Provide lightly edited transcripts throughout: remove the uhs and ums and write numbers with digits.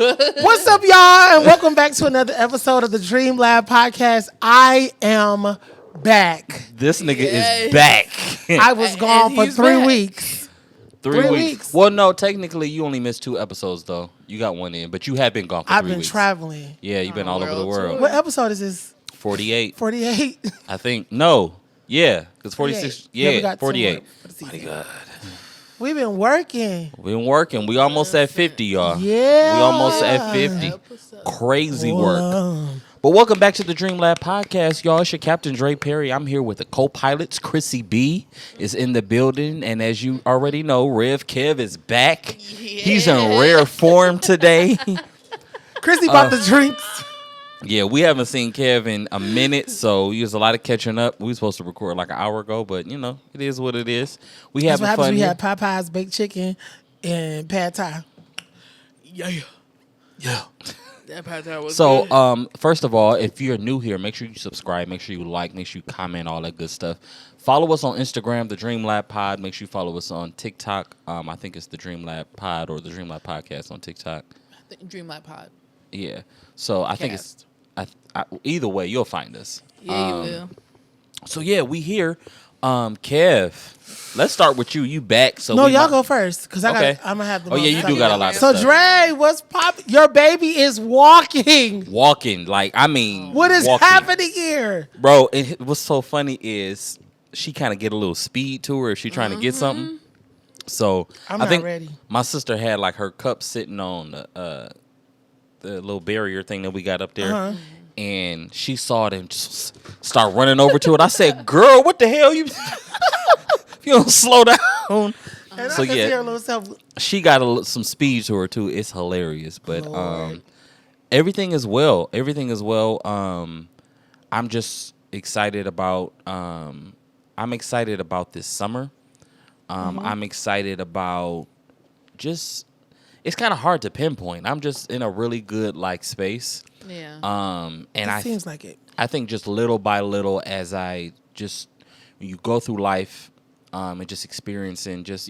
What's up, y'all? And welcome back to another episode of the Dream Lab podcast. I am back. This nigga is back. I was gone for 3 weeks. Three weeks. Well, no, technically you only missed 2 episodes though. You got one in, but you have been gone for 3 weeks. I've been traveling. Yeah, you've been all over the world. What episode is this? 48. 48. I think. No. Yeah, because 46. Yeah, we got 48. My God. We've been working. We've been working. We almost at 50, y'all. Yeah. We almost at 50. Crazy work. But welcome back to the Dream Lab podcast, y'all. It's your Captain Dre Perry. I'm here with the co-pilots. Chrissy B is in the building. And as you already know, Rev Kev is back. Yeah. He's in rare form today. Chrissy bought the drinks. Yeah, we haven't seen Kev in a minute, so there's a lot of catching up. We were supposed to record like an hour ago, but, you know, it is what it is. We having fun. We had Popeye's baked chicken and pad thai. Yeah. That pad thai was so, good. first of all, if you're new here, make sure you subscribe, make sure you like, make sure you comment, all that good stuff. Follow us on Instagram, The Dream Lab Pod. Make sure you follow us on TikTok. I think it's The Dream Lab Pod or The Dream Lab Podcast on TikTok. Dream Lab Pod. Yeah. So, I think it's... either way, you'll find us. Yeah, you will. So yeah, we here. Kev, let's start with you. You back? So no, y'all go first because I'm gonna have the. Oh yeah, you do got a lot of stuff. So Dre, what's popping? Your baby is walking. Like I mean, what is happening here, bro? And what's so funny is she kind of get a little speed to her if she trying to get something. So I think ready. My sister had like her cup sitting on the little barrier thing that we got up there. Uh-huh. And she saw it and just start running over to it. I said, "Girl, what the hell you? You don't slow down." And so yeah, she got some speed to her too. It's hilarious, but everything is well. Everything is well. I'm just excited about. I'm excited about this summer. I'm excited about just. It's kind of hard to pinpoint. I'm just in a really good like space. Yeah. And it seems like it. I think just little by little, as I just when you go through life, and just experiencing just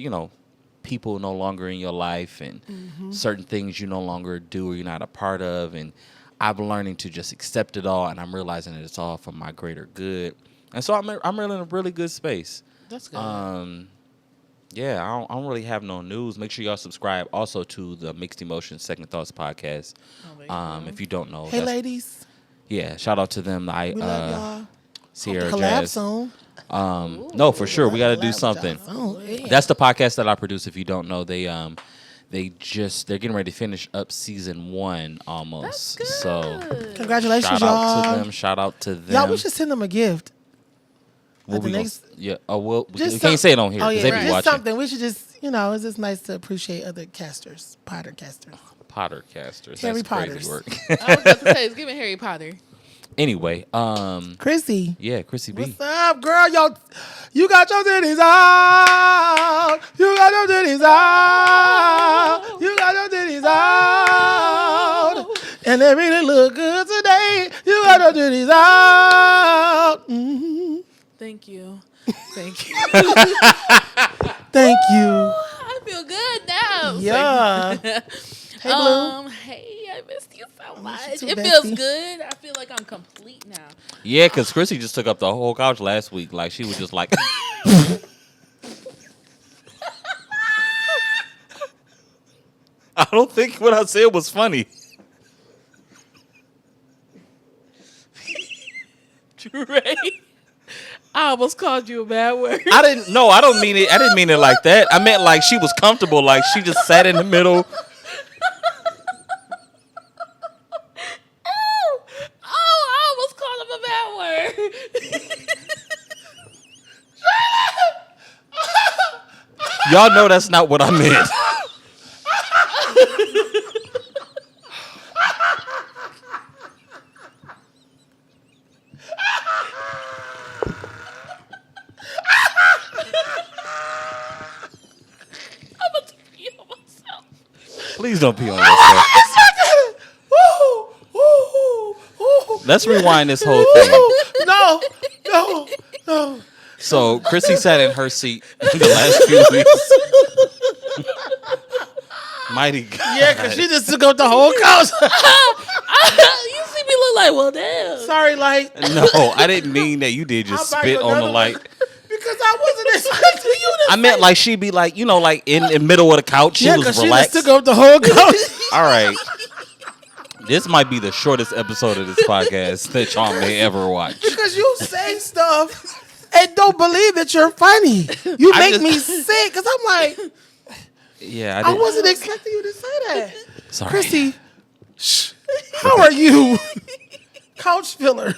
people no longer in your life and certain things you no longer do or you're not a part of, and I'm learning to just accept it all, and I'm realizing that it's all for my greater good, and so I'm really in a really good space. That's good. Yeah, I don't really have no news. Make sure y'all subscribe also to the Mixed Emotions Second Thoughts podcast. If you don't know. Hey, ladies. Yeah, shout out to them. We love y'all. Sierra collab Jazz. soon. No, for sure. We got to do something. Yeah. That's the podcast that I produce. If you don't know, they're getting ready to finish up season 1 almost. That's good. So congratulations, y'all. Shout out to them. Y'all, we should send them a gift. We can't say it on here. Oh yeah, they be just watching. something. We should just, it's just nice to appreciate other casters, Potter casters. That's Harry Potters. crazy work. I was about to say, it's giving Harry Potter. Anyway, Chrissy. Yeah, Chrissy B. What's up, girl? You got your titties out. You got your titties out. You got your titties out. And they really look good today. You got your titties out. Mm-hmm. Thank you. Thank you. I feel good now. Yeah. Hey, Blue. Hey, I missed you so much. Too, it bestie. feels good. I feel like I'm complete now. Yeah, because Chrissy just took up the whole couch last week. Like, she was just like... I don't think what I said was funny. Dre, I almost called you a bad word. I don't mean it. I didn't mean it like that. I meant like she was comfortable. Like, she just sat in the middle... Y'all know that's not what I meant. Please don't pee on yourself. Let's rewind this whole thing. No. So Chrissy sat in her seat the last few weeks. Mighty God. Yeah, because she just took up the whole couch. You see me look like, well, damn. Sorry, like. No, I didn't mean that. You did just I'll buy you spit on the another light. one. Because I wasn't expecting you to I meant like she'd be like, like in the middle of the couch. She yeah, was because relaxed. she just took up the whole couch. All right. This might be the shortest episode of this podcast that y'all may ever watch. Because you say stuff and don't believe that you're funny. You make me sick because I'm like, Yeah, I wasn't expecting you to say that. Sorry. Chrissy, shh, how are you? Couch filler.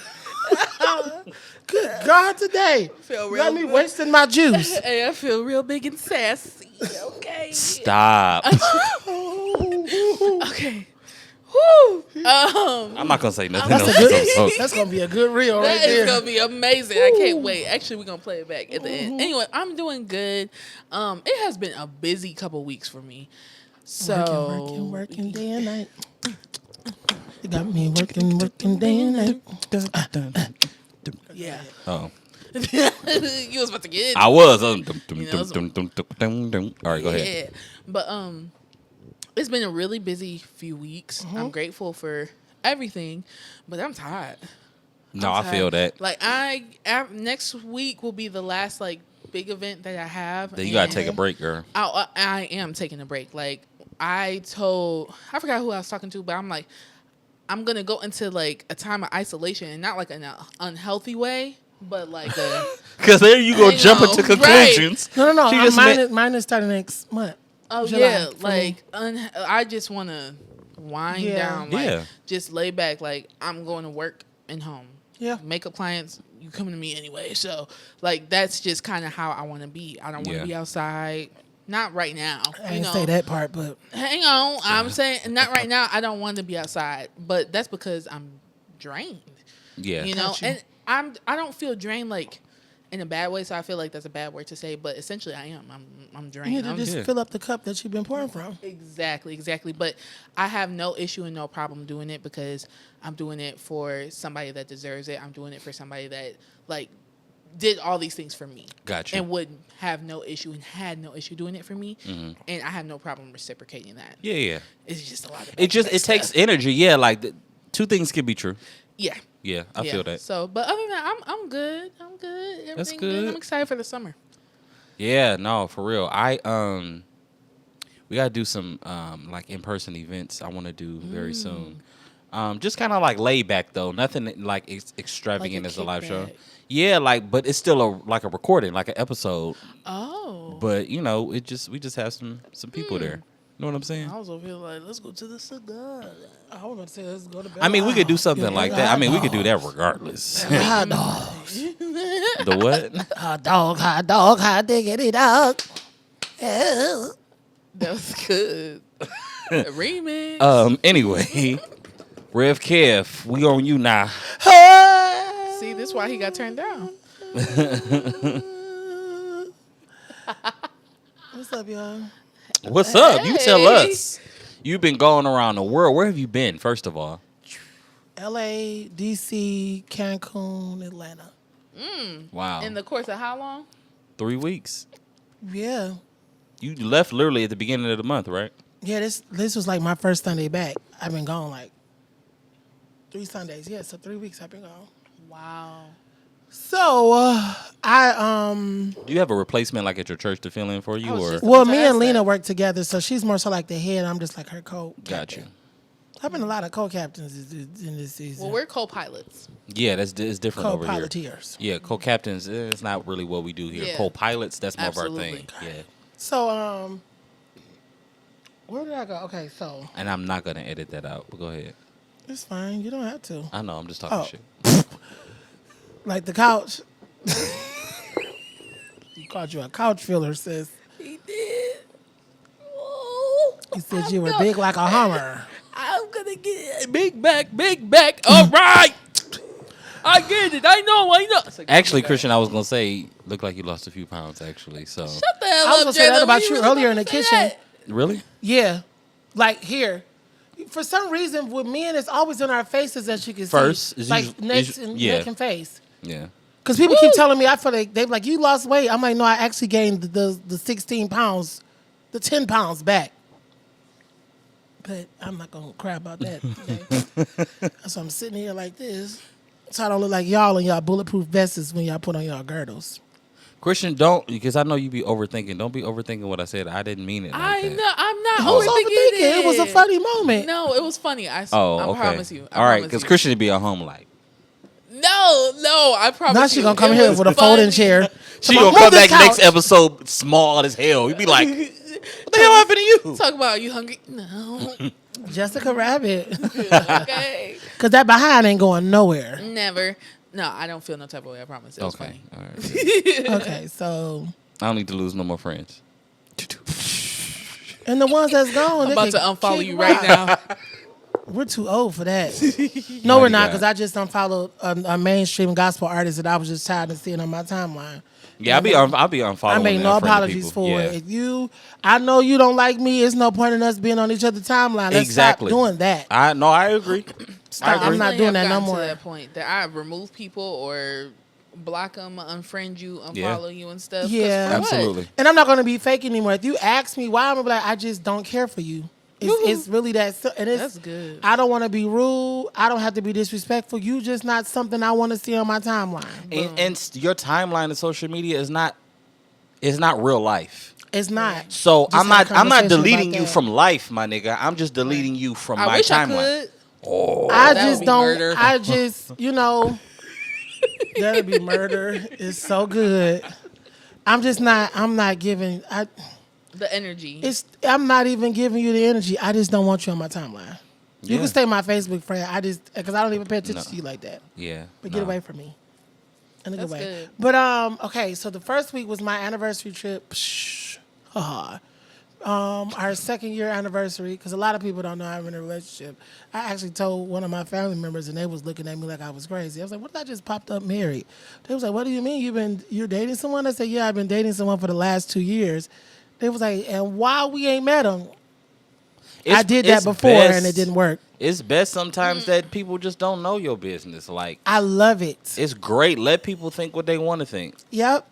Good God, today. Feel You got real me good. wasting my juice. Hey, I feel real big and sassy. Okay. Stop. Okay. Woo. I'm not gonna say nothing That's else. a good. So- That's gonna be a good reel right That is there. gonna be amazing. I can't wait. Actually, we're gonna play it back at the end. Anyway, I'm doing good. It has been a busy couple weeks for me. So Working day and night. You got me working day and night. Yeah. Oh, You was about to get in. I was. know, All right, go ahead. Yeah. But it's been a really busy few weeks. I'm grateful for everything, but I'm tired. No, I'm I feel tired. that. Like next week will be the last like big event that I have. Then you gotta and take a break, girl. I am taking a break. Like I forgot who I was talking to, but I'm like, I'm gonna go into like a time of isolation, and not like in an unhealthy way, but like a Because there you go, I jump know, into right. conclusions. No. She just Mine is starting next month. oh July yeah, for me. like I just want to wind Yeah. down, like Yeah. just lay back. Like I'm going to work and home. Yeah. Makeup clients, you coming to me anyway. So like that's just kind of how I want to be. I don't want to Yeah. be outside. Not right now. I you didn't know. say that part, but Hang on. I'm saying not right now. I don't want to be outside, but that's because I'm drained. Yeah. You know, Got you. and I don't feel drained like in a bad way. So I feel like that's a bad word to say, but essentially I am. I'm you drained. need to I'm just Yeah. fill up the cup that you've been pouring from. Exactly. But I have no issue and no problem doing it because I'm doing it for somebody that deserves it. I'm doing it for somebody that like did all these things for me. Gotcha. And would have no issue and had no issue doing it for me. And I have no problem reciprocating that. Yeah. It's just a lot of It takes energy. Yeah, like two things can be true. Yeah. Yeah, I feel that. So, but other than that, I'm good. I'm good. Everything good. good. I'm excited for the summer. Yeah, no, for real. We gotta do some like in person events. I want to do very soon. Just kind of like laid back though. Nothing like extravagant Like a as a live show. kickback. Yeah, like but it's still like a recording, like an episode. Oh. But we just have some people there. You know what I'm saying? I was over here like, let's go to the cigar. I was about to say, let's go to bed. I mean, we could do something Yeah, like that. I mean, we could do that regardless. Hot dogs. The what? Hot dog, diggity dog. Yeah. That was good. Remix. Anyway, Rev Kev, we on you now. See, this is why he got turned down. What's up, y'all? What's up? You tell Hey. us. You've been going around the world. Where have you been, first of all? LA, DC, Cancun, Atlanta. Wow. In the course of how long? 3 weeks. Yeah. You left literally at the beginning of the month, right? Yeah, this was like my first Sunday back. I've been gone like 3 Sundays. Yeah, so 3 weeks I've been gone. Wow. So Do you have a replacement like at your church to fill in for you, I was or just- well, So me that's and Lena that. work together, so she's more so like the head. I'm just like her co. got you? I've been a lot of co-captains in this season. Well, we're co-pilots. Yeah, it's different over here. Co-piloteers. Yeah, co-captains. It's not really what we do here. Yeah. Co-pilots. That's more of our Absolutely. thing. Yeah. So where did I go? Okay, so And I'm not gonna edit that out. But go ahead. it's fine. You don't have to. I know. I'm just talking Oh. shit. Like the couch. You called you a couch filler, sis. He did. Oh, He said you were big like a Hummer. I'm gonna get big back, big back. All right. I get it. I know. It's like, Actually, Christian, I was gonna say, look like you lost a few pounds. Actually, so shut the hell I was up, gonna say that Jayla. about When you was earlier in about the to say kitchen. that? really, Yeah, like here. For some reason, with men, it's always in our faces, as you can First see. is Like usually- neck and yeah. neck and face. yeah. Because people keep telling me, I feel like they're like, you lost weight. I'm like, no, I actually gained the 16 pounds, the 10 pounds back. But I'm not gonna cry about that today. So I'm sitting here like this, so I don't look like y'all in y'all bulletproof vests when y'all put on y'all girdles. Christian, don't, because I know you be overthinking. Don't be overthinking what I said. I didn't mean it like I that. know. I'm not I was overthinking overthinking. It was a funny moment. No, it was funny. I Okay. promise you. All right, because Christian would be at home like. No, I promise. Now she you. gonna come It here was with a folding funny. chair. She Come on, gonna come move this back next couch. episode small as hell. You'd be like, what the hell happened to you? Talk about, are you hungry? No. Jessica Rabbit. Okay. Because that behind ain't going nowhere. Never. No, I don't feel no type of way. I promise. It was Okay. funny. All right. Okay, so I don't need to lose no more friends. and the ones that's gone, I'm they about to can unfollow kick you right rocks. now. We're too old for that. No, we're Mighty not, God. because I just unfollowed a mainstream gospel artist that I was just tired of seeing on my timeline. Yeah, I'll be unfollowing. I make and no unfriending apologies people. for Yeah. it. I know you don't like me. It's no point in us being on each other's timeline. Let's Exactly. stop doing that. I agree. Stop. I I'm agree. not Definitely doing have that no gotten more. To that point that I remove people or block them, unfriend you, unfollow you, and stuff. 'Cause Yeah. for what? Absolutely. And I'm not going to be fake anymore. If you ask me why, I'm going to be like, I just don't care for you. It's really that. And it's, That's good. I don't want to be rude. I don't have to be disrespectful. You just not something I want to see on my timeline. And your timeline of social media is not real life. It's not. So Just I'm had a not conversation deleting about you that. from life, my nigga. I'm just deleting you from I my wish I timeline. could. I That would just be don't. murder. I just, that'd be murder. It's so good. I'm not giving. The energy. I'm not even giving you the energy. I just don't want you on my timeline. You Yeah. can stay my Facebook friend. Because I don't even pay attention No. to you like that. Yeah. But get no. away from me. In a good That's way. good. But okay, so the first week was my anniversary trip. Our second year anniversary, because a lot of people don't know I'm in a relationship. I actually told one of my family members, and they was looking at me like I was crazy. I was like, "What if I just popped up married?" They was like, "What do you mean? You're dating someone?" I said, "Yeah, I've been dating someone for the last 2 years." They was like, "And why we ain't met him?" I did that It's before, best- and it didn't work. It's best sometimes that people just don't know your business. Like, I love it. it's great. Let people think what they want to think. Yep.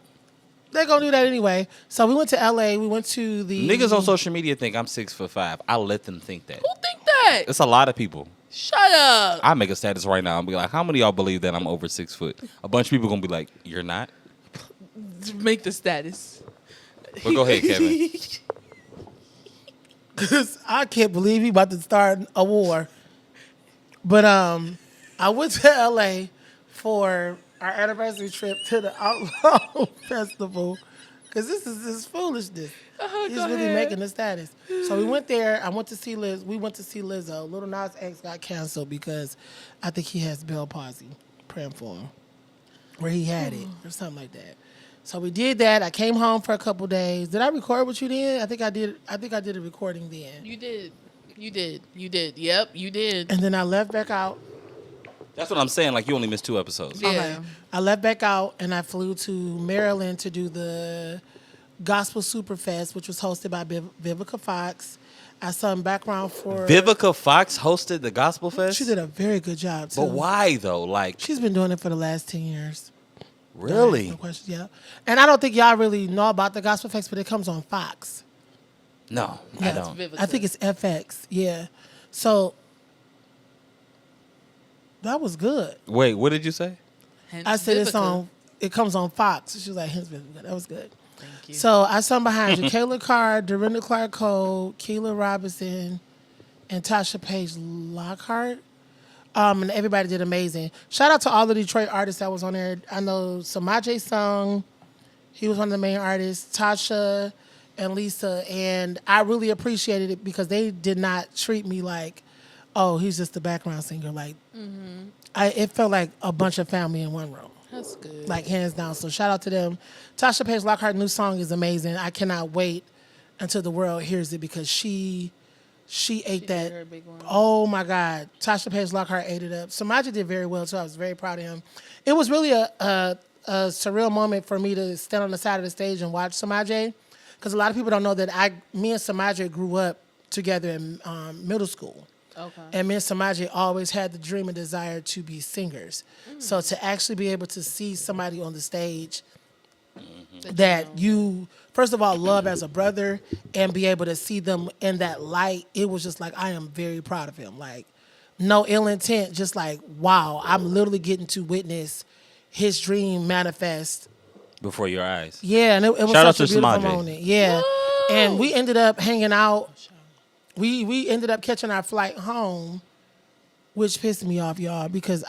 They're going to do that anyway. So we went to L.A. We went to the... Niggas on social media think I'm 6'5". I let them think that. Who think that? It's a lot of people. Shut up. I make a status right now and be like, how many of y'all believe that I'm over 6 foot? A bunch of people gonna be like, you're not? Make the status. But go ahead, Kevin. I can't believe he about to start a war. But I went to L.A. for our anniversary trip to the Outlaw Festival. Because this is this foolishness. He's go really ahead. making the status. So we went there. I went to see Liz. We went to see Lizzo. Little Nas X got canceled because I think he has Bell palsy. Praying for him. Where he had it or something like that. So we did that. I came home for a couple days. Did I record with you then? I think I did a recording then. You did. Yep, you did. And then I left back out. That's what I'm saying. Like, you only missed 2 episodes. Yeah. Okay. I left back out and I flew to Maryland to do the Gospel Superfest, which was hosted by Vivica Fox. I sung background for Vivica Fox hosted the Gospel Fest? She did a very good job too. But why, though? Like, She's been doing it for the last 10 years. really? No questions, yeah. And I don't think y'all really know about the Gospel Fest, but it comes on Fox. No, I Yeah. don't. Vivica. I think it's FX, yeah. So that was good. Wait, what did you say? Hence I said it's Vivica. on. It comes on Fox. She was like, "Hence Vivica." That was good. Thank you. So I sung behind you, Kayla Carr, Dorinda Clark Cole, Keela Robinson, and Tasha Page Lockhart. And everybody did amazing. Shout out to all the Detroit artists that was on there. I know Samaje sung. He was one of the main artists. Tasha and Lisa. And I really appreciated it because they did not treat me like, oh, he's just the background singer. Like, it felt like a bunch of family in one room. That's good. Like, hands down. So shout out to them. Tasha Page Lockhart's new song is amazing. I cannot wait until the world hears it because she ate did that. her big one. Oh my God. Tasha Page Lockhart ate it up. Samaje did very well too. I was very proud of him. It was really a surreal moment for me to stand on the side of the stage and watch Samaje. Because a lot of people don't know that me and Samaje grew up together in middle school. Okay. And me and Samaje always had the dream and desire to be singers. So to actually be able to see somebody on the stage that you first of all love as a brother and be able to see them in that light. It was just like I am very proud of him. Like no ill intent, just like wow, I'm literally getting to witness his dream manifest. Before your eyes. Yeah, and it was Shout out such a to beautiful Samaje. moment. Yeah, and we ended up hanging out. We ended up catching our flight home, which pissed me off, y'all, because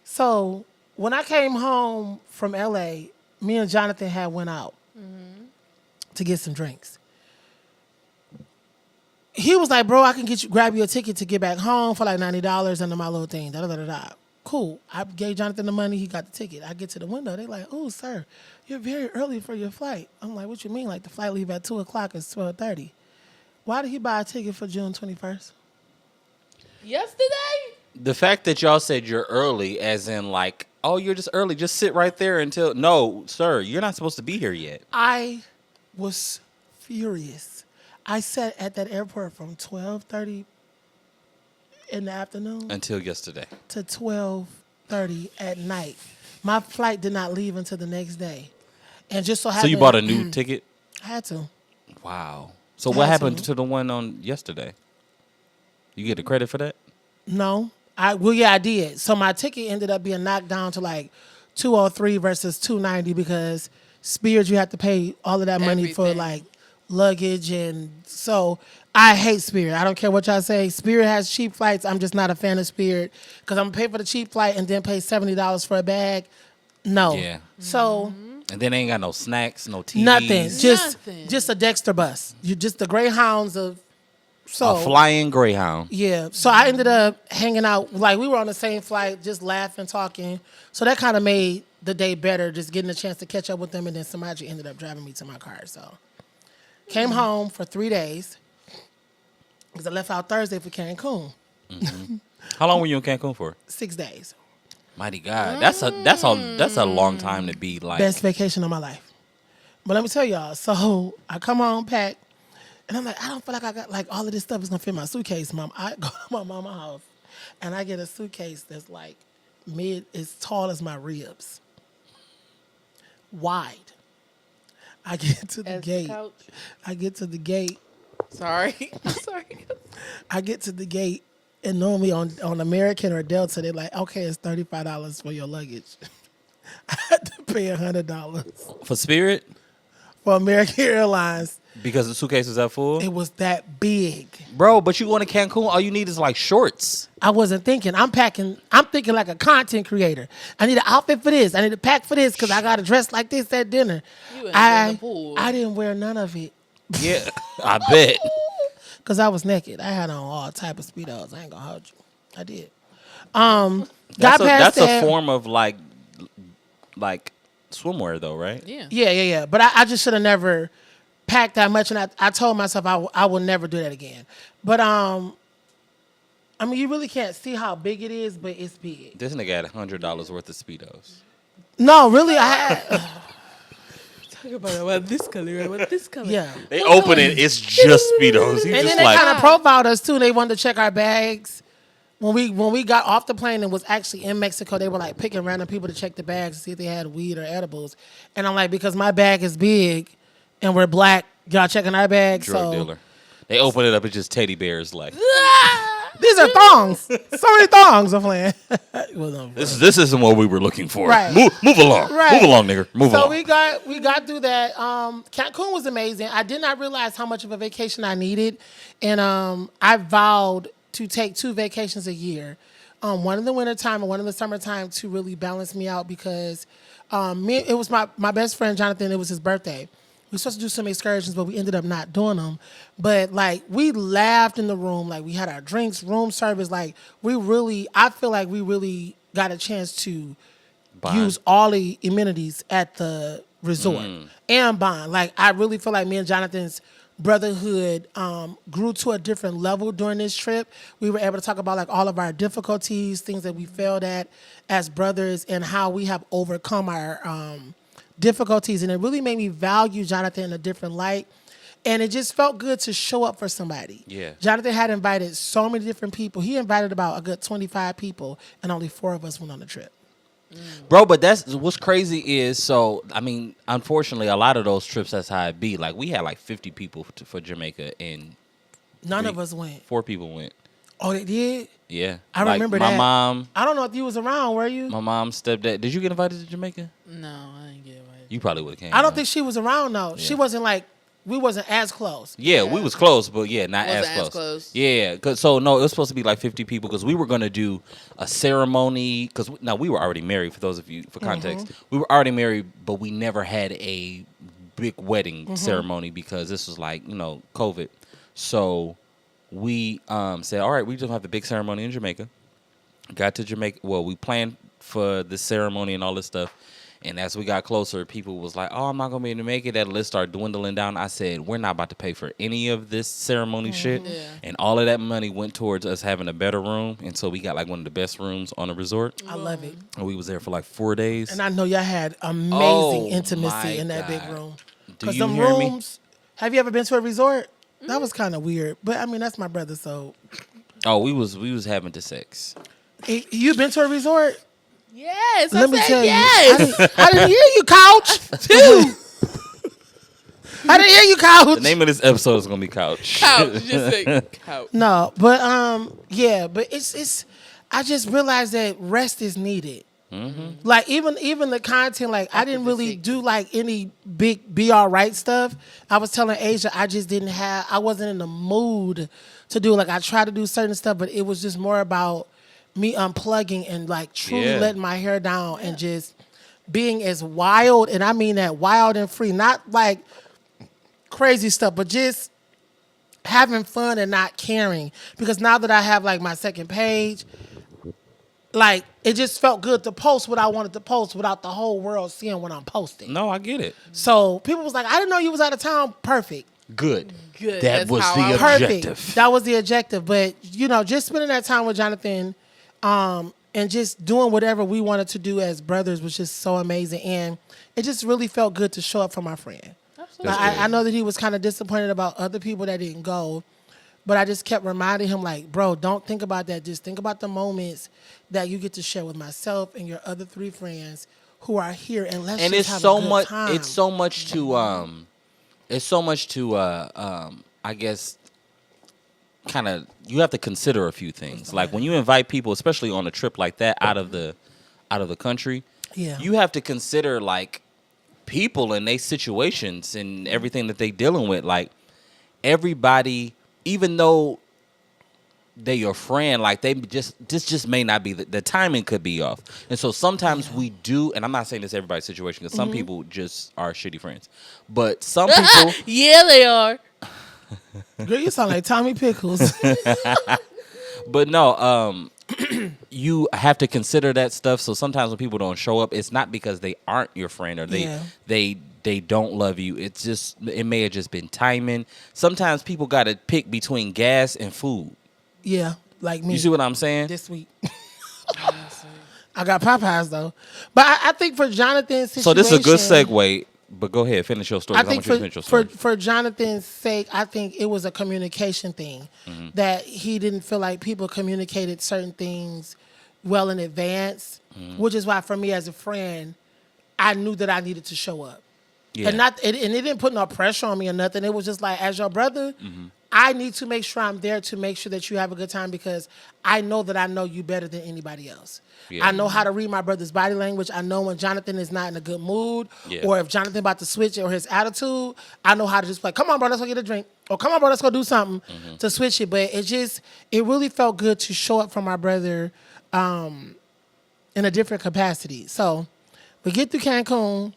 So when I came home from LA, me and Jonathan had went out to get some drinks. He was like, "Bro, I can grab you a ticket to get back home for like $90 under my little thing." Da da da da. Da. Cool. I gave Jonathan the money. He got the ticket. I get to the window. They like, "Oh, sir, you're very early for your flight." I'm like, "What you mean? Like the flight leave at 2:00? It's 12:30. Why did he buy a ticket for June 21st? Yesterday? The fact that y'all said you're early, as in like, oh, you're just early. Just sit right there until. No, sir, you're not supposed to be here yet. I was furious. I sat at that airport from 12:30 in the afternoon Until yesterday. to 12:30 at night. My flight did not leave until the next day. And just so So happened, you bought a new ticket? I had to. Wow. So what Had happened to. to the one on yesterday? You get the credit for that? No. I did. So my ticket ended up being knocked down to like 203 versus 290 because Spirit, you have to pay all of that money for Everything. like luggage, and so I hate Spirit. I don't care what y'all say. Spirit has cheap flights. I'm just not a fan of Spirit because I'm gonna pay for the cheap flight and then pay $70 for a bag. No. Yeah. So And then they ain't got no snacks, no TVs. nothing. Nothing. Just a Dexter bus. You just the Greyhounds of so A flying Greyhound. yeah. So I ended up hanging out, like we were on the same flight, just laughing, talking. So that kind of made the day better, just getting a chance to catch up with them. And then Samaje ended up driving me to my car. So came home for 3 days because I left out Thursday for Cancun. How long were you in Cancun for? 6 days. Mighty God. That's a long time to be like. Best vacation of my life. But let me tell y'all, so I come home, pack, and I'm like, I don't feel like I got like all of this stuff is gonna fit in my suitcase, Mom. I go to my mama's house and I get a suitcase that's like as tall as my ribs. Wide. I get to the As the gate. couch? I get to the gate. Sorry. I'm sorry. I get to the gate, and normally on American or Delta, they're like, okay, it's $35 for your luggage. I had to pay $100 For Spirit? for American Airlines. Because the suitcase was that full? It was that big. Bro, but you going to Cancun, all you need is like shorts. I wasn't thinking. I'm thinking like a content creator. I need an outfit for this. I need a pack for this because I got to dress like this at dinner. You ain't in the pool. I didn't wear none of it Yeah, I bet. because I was naked. I had on all type of Speedos. I ain't going to hold you. I did. Got That's past a that. form of like swimwear though, right? Yeah. Yeah. But I just should have never packed that much, and I told myself I will never do that again. But I mean, you really can't see how big it is, but it's big. This nigga had $100 worth of Speedos. No, really, I had. Talk about this color, about this color. Yeah. They open it, it's just Speedos. He And just then they like, kind of profiled us too. They wanted to check our bags. When we got off the plane and was actually in Mexico, they were like picking random people to check the bags to see if they had weed or edibles. And I'm like, because my bag is big and we're black, y'all checking our bags. drug dealer. They open it up, it's just teddy bears. Like These are thongs. So many thongs. I'm playing. Well, no, this isn't what we were looking for. Right. Move along. Right. Move along, nigga. Move So along. we got through that. Cancun was amazing. I did not realize how much of a vacation I needed, and I vowed to take 2 vacations a year, one in the wintertime and one in the summertime to really balance me out because it was my best friend Jonathan. It was his birthday. We were supposed to do some excursions, but we ended up not doing them. But like we laughed in the room, like we had our drinks, room service. Like I feel like we really got a chance to Bond. use all the amenities at the resort and bond. Like I really feel like me and Jonathan's brotherhood grew to a different level during this trip. We were able to talk about like all of our difficulties, things that we failed at as brothers, and how we have overcome our difficulties. And it really made me value Jonathan in a different light. And it just felt good to show up for somebody. Yeah. Jonathan had invited so many different people. He invited about a good 25 people, and only 4 of us went on the trip. Bro, but that's what's crazy is so. I mean, unfortunately, a lot of those trips that's how it be. Like we had like 50 people for Jamaica, and None of us went. 4 people went. Oh, they did? Yeah, I Like, remember my that. mom, I don't know if you was around, were you? my mom, stepdad. Did you get invited to Jamaica? No, I didn't get it right. You probably would have came. I don't though. think she was around, though. She Yeah. wasn't like, we wasn't as close. Yeah, we was close, but yeah, not Wasn't as as close. close. Yeah, cause so no, it was supposed to be like 50 people because we were gonna do a ceremony. Cause now we were already married. For those of you, for context, we were already married, but we never had a big wedding ceremony because this was like COVID. So we said, all right, we just have a big ceremony in Jamaica. Got to Jamaica. Well, we planned for the ceremony and all this stuff. And as we got closer, people was like, oh, I'm not going to be able to make it. That list started dwindling down. I said, we're not about to pay for any of this ceremony shit. Yeah. And all of that money went towards us having a better room. And so we got like one of the best rooms on the resort. I love it. And we was there for like 4 days. And I know y'all had amazing Oh, my intimacy in that big God. room. Do Because you them hear me? rooms, have you ever been to a resort? That was kind of weird. But I mean, that's my brother, so. Oh, we was having the sex. You been to a resort? Yes, Let I me said tell yes. you. I didn't hear you, Couch. Too. I didn't hear you, Couch. The name of this episode is going to be Couch. Couch. Just say couch. No, but yeah, but it's. I just realized that rest is needed. Mm-hmm. Like even the content, like I didn't really do like any big be all right stuff. I was telling Asia I just didn't have. I wasn't in the mood to do. Like I tried to do certain stuff, but it was just more about me unplugging and like truly Yeah. letting my hair down and just being as wild, and I mean that wild and free, not like crazy stuff, but just having fun and not caring. Because now that I have like my second page, like it just felt good to post what I wanted to post without the whole world seeing what I'm posting. No, I get it. So people was like, I didn't know you was out of town. Perfect. Good. Good. That That's was how the I- objective. Perfect. That was the objective. But just spending that time with Jonathan, and just doing whatever we wanted to do as brothers was just so amazing. And it just really felt good to show up for my friend. Absolutely. Like, I know that he was kind of disappointed about other people that didn't go, but I just kept reminding him, like, bro, don't think about that. Just think about the moments that you get to share with myself and your other 3 friends who are here, and let's And just it's have so a good much time. it's so much to I guess kind of you have to consider a few things. Like when you invite people, especially on a trip like that out of the country, Yeah. you have to consider like people and their situations and everything that they dealing with. Like everybody, even though they're your friend, like this just may not be the timing could be off. And so sometimes we do, and I'm not saying this everybody's situation because some people just are shitty friends, but some people Yeah, they are. Girl, you sound like Tommy Pickles. But no, you have to consider that stuff. So sometimes when people don't show up, it's not because they aren't your friend or they don't love you. It's just it may have just been timing. Sometimes people got to pick between gas and food. Yeah, like me. You see what I'm saying? This week. I got Popeyes though, but I think for Jonathan's situation. So this is a good segue. But go ahead, finish your story. I 'cause think want you to finish your story. for Jonathan's sake, I think it was a communication thing that he didn't feel like people communicated certain things well in advance, which is why for me as a friend, I knew that I needed to show up. Yeah. And it didn't put no pressure on me or nothing. It was just like, as your brother, I need to make sure I'm there to make sure that you have a good time because I know that I know you better than anybody else. Yeah. I know how to read my brother's body language. I know when Jonathan is not in a good mood Yeah. or if Jonathan about to switch or his attitude, I know how to just like, come on, bro, let's go get a drink. Or come on, bro, let's go do something to switch it. But it really felt good to show up for my brother in a different capacity. So we get through Cancun.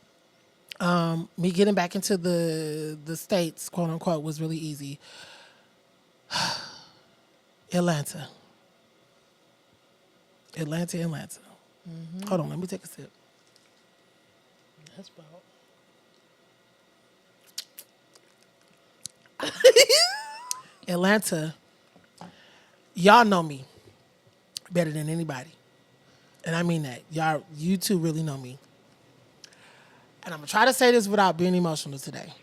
Me getting back into the States, quote unquote, was really easy. Atlanta. Hold on, let me take a sip. That's about. Atlanta, y'all know me better than anybody. And I mean that. You two really know me. And I'm going to try to say this without being emotional today.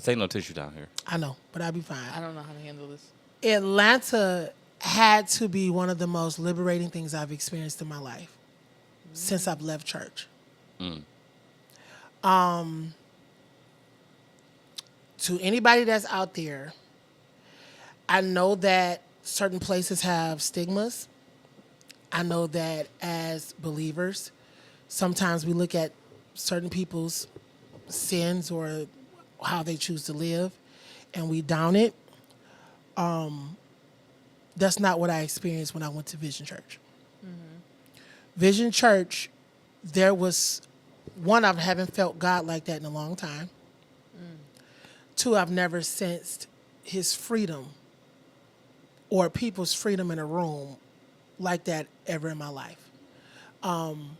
Take no tissue down here. I know, but I'll be fine. I don't know how to handle this. Atlanta had to be one of the most liberating things I've experienced in my life. since I've left church. Mm. To anybody that's out there, I know that certain places have stigmas. I know that as believers, sometimes we look at certain people's sins or how they choose to live and we down it. That's not what I experienced when I went to Vision Church. Vision Church, there was, one, I haven't felt God like that in a long time. Two, I've never sensed his freedom or people's freedom in a room like that ever in my life. And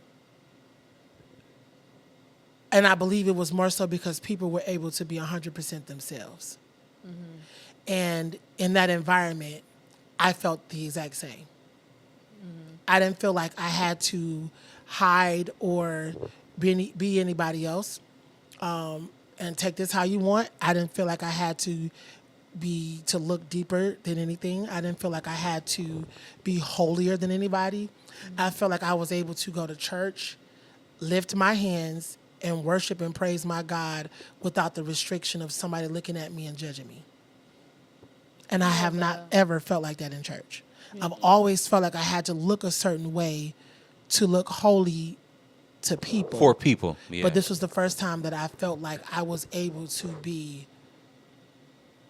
I believe it was more so because people were able to be 100% themselves. And in that environment, I felt the exact same. I didn't feel like I had to hide or be anybody else and take this how you want. I didn't feel like I had to look deeper than anything. I didn't feel like I had to be holier than anybody. I felt like I was able to go to church, lift my hands, and worship and praise my God without the restriction of somebody looking at me and judging me. And I have not ever felt like that in church. I've always felt like I had to look a certain way to look holy to people. For people, yeah. But this was the first time that I felt like I was able to be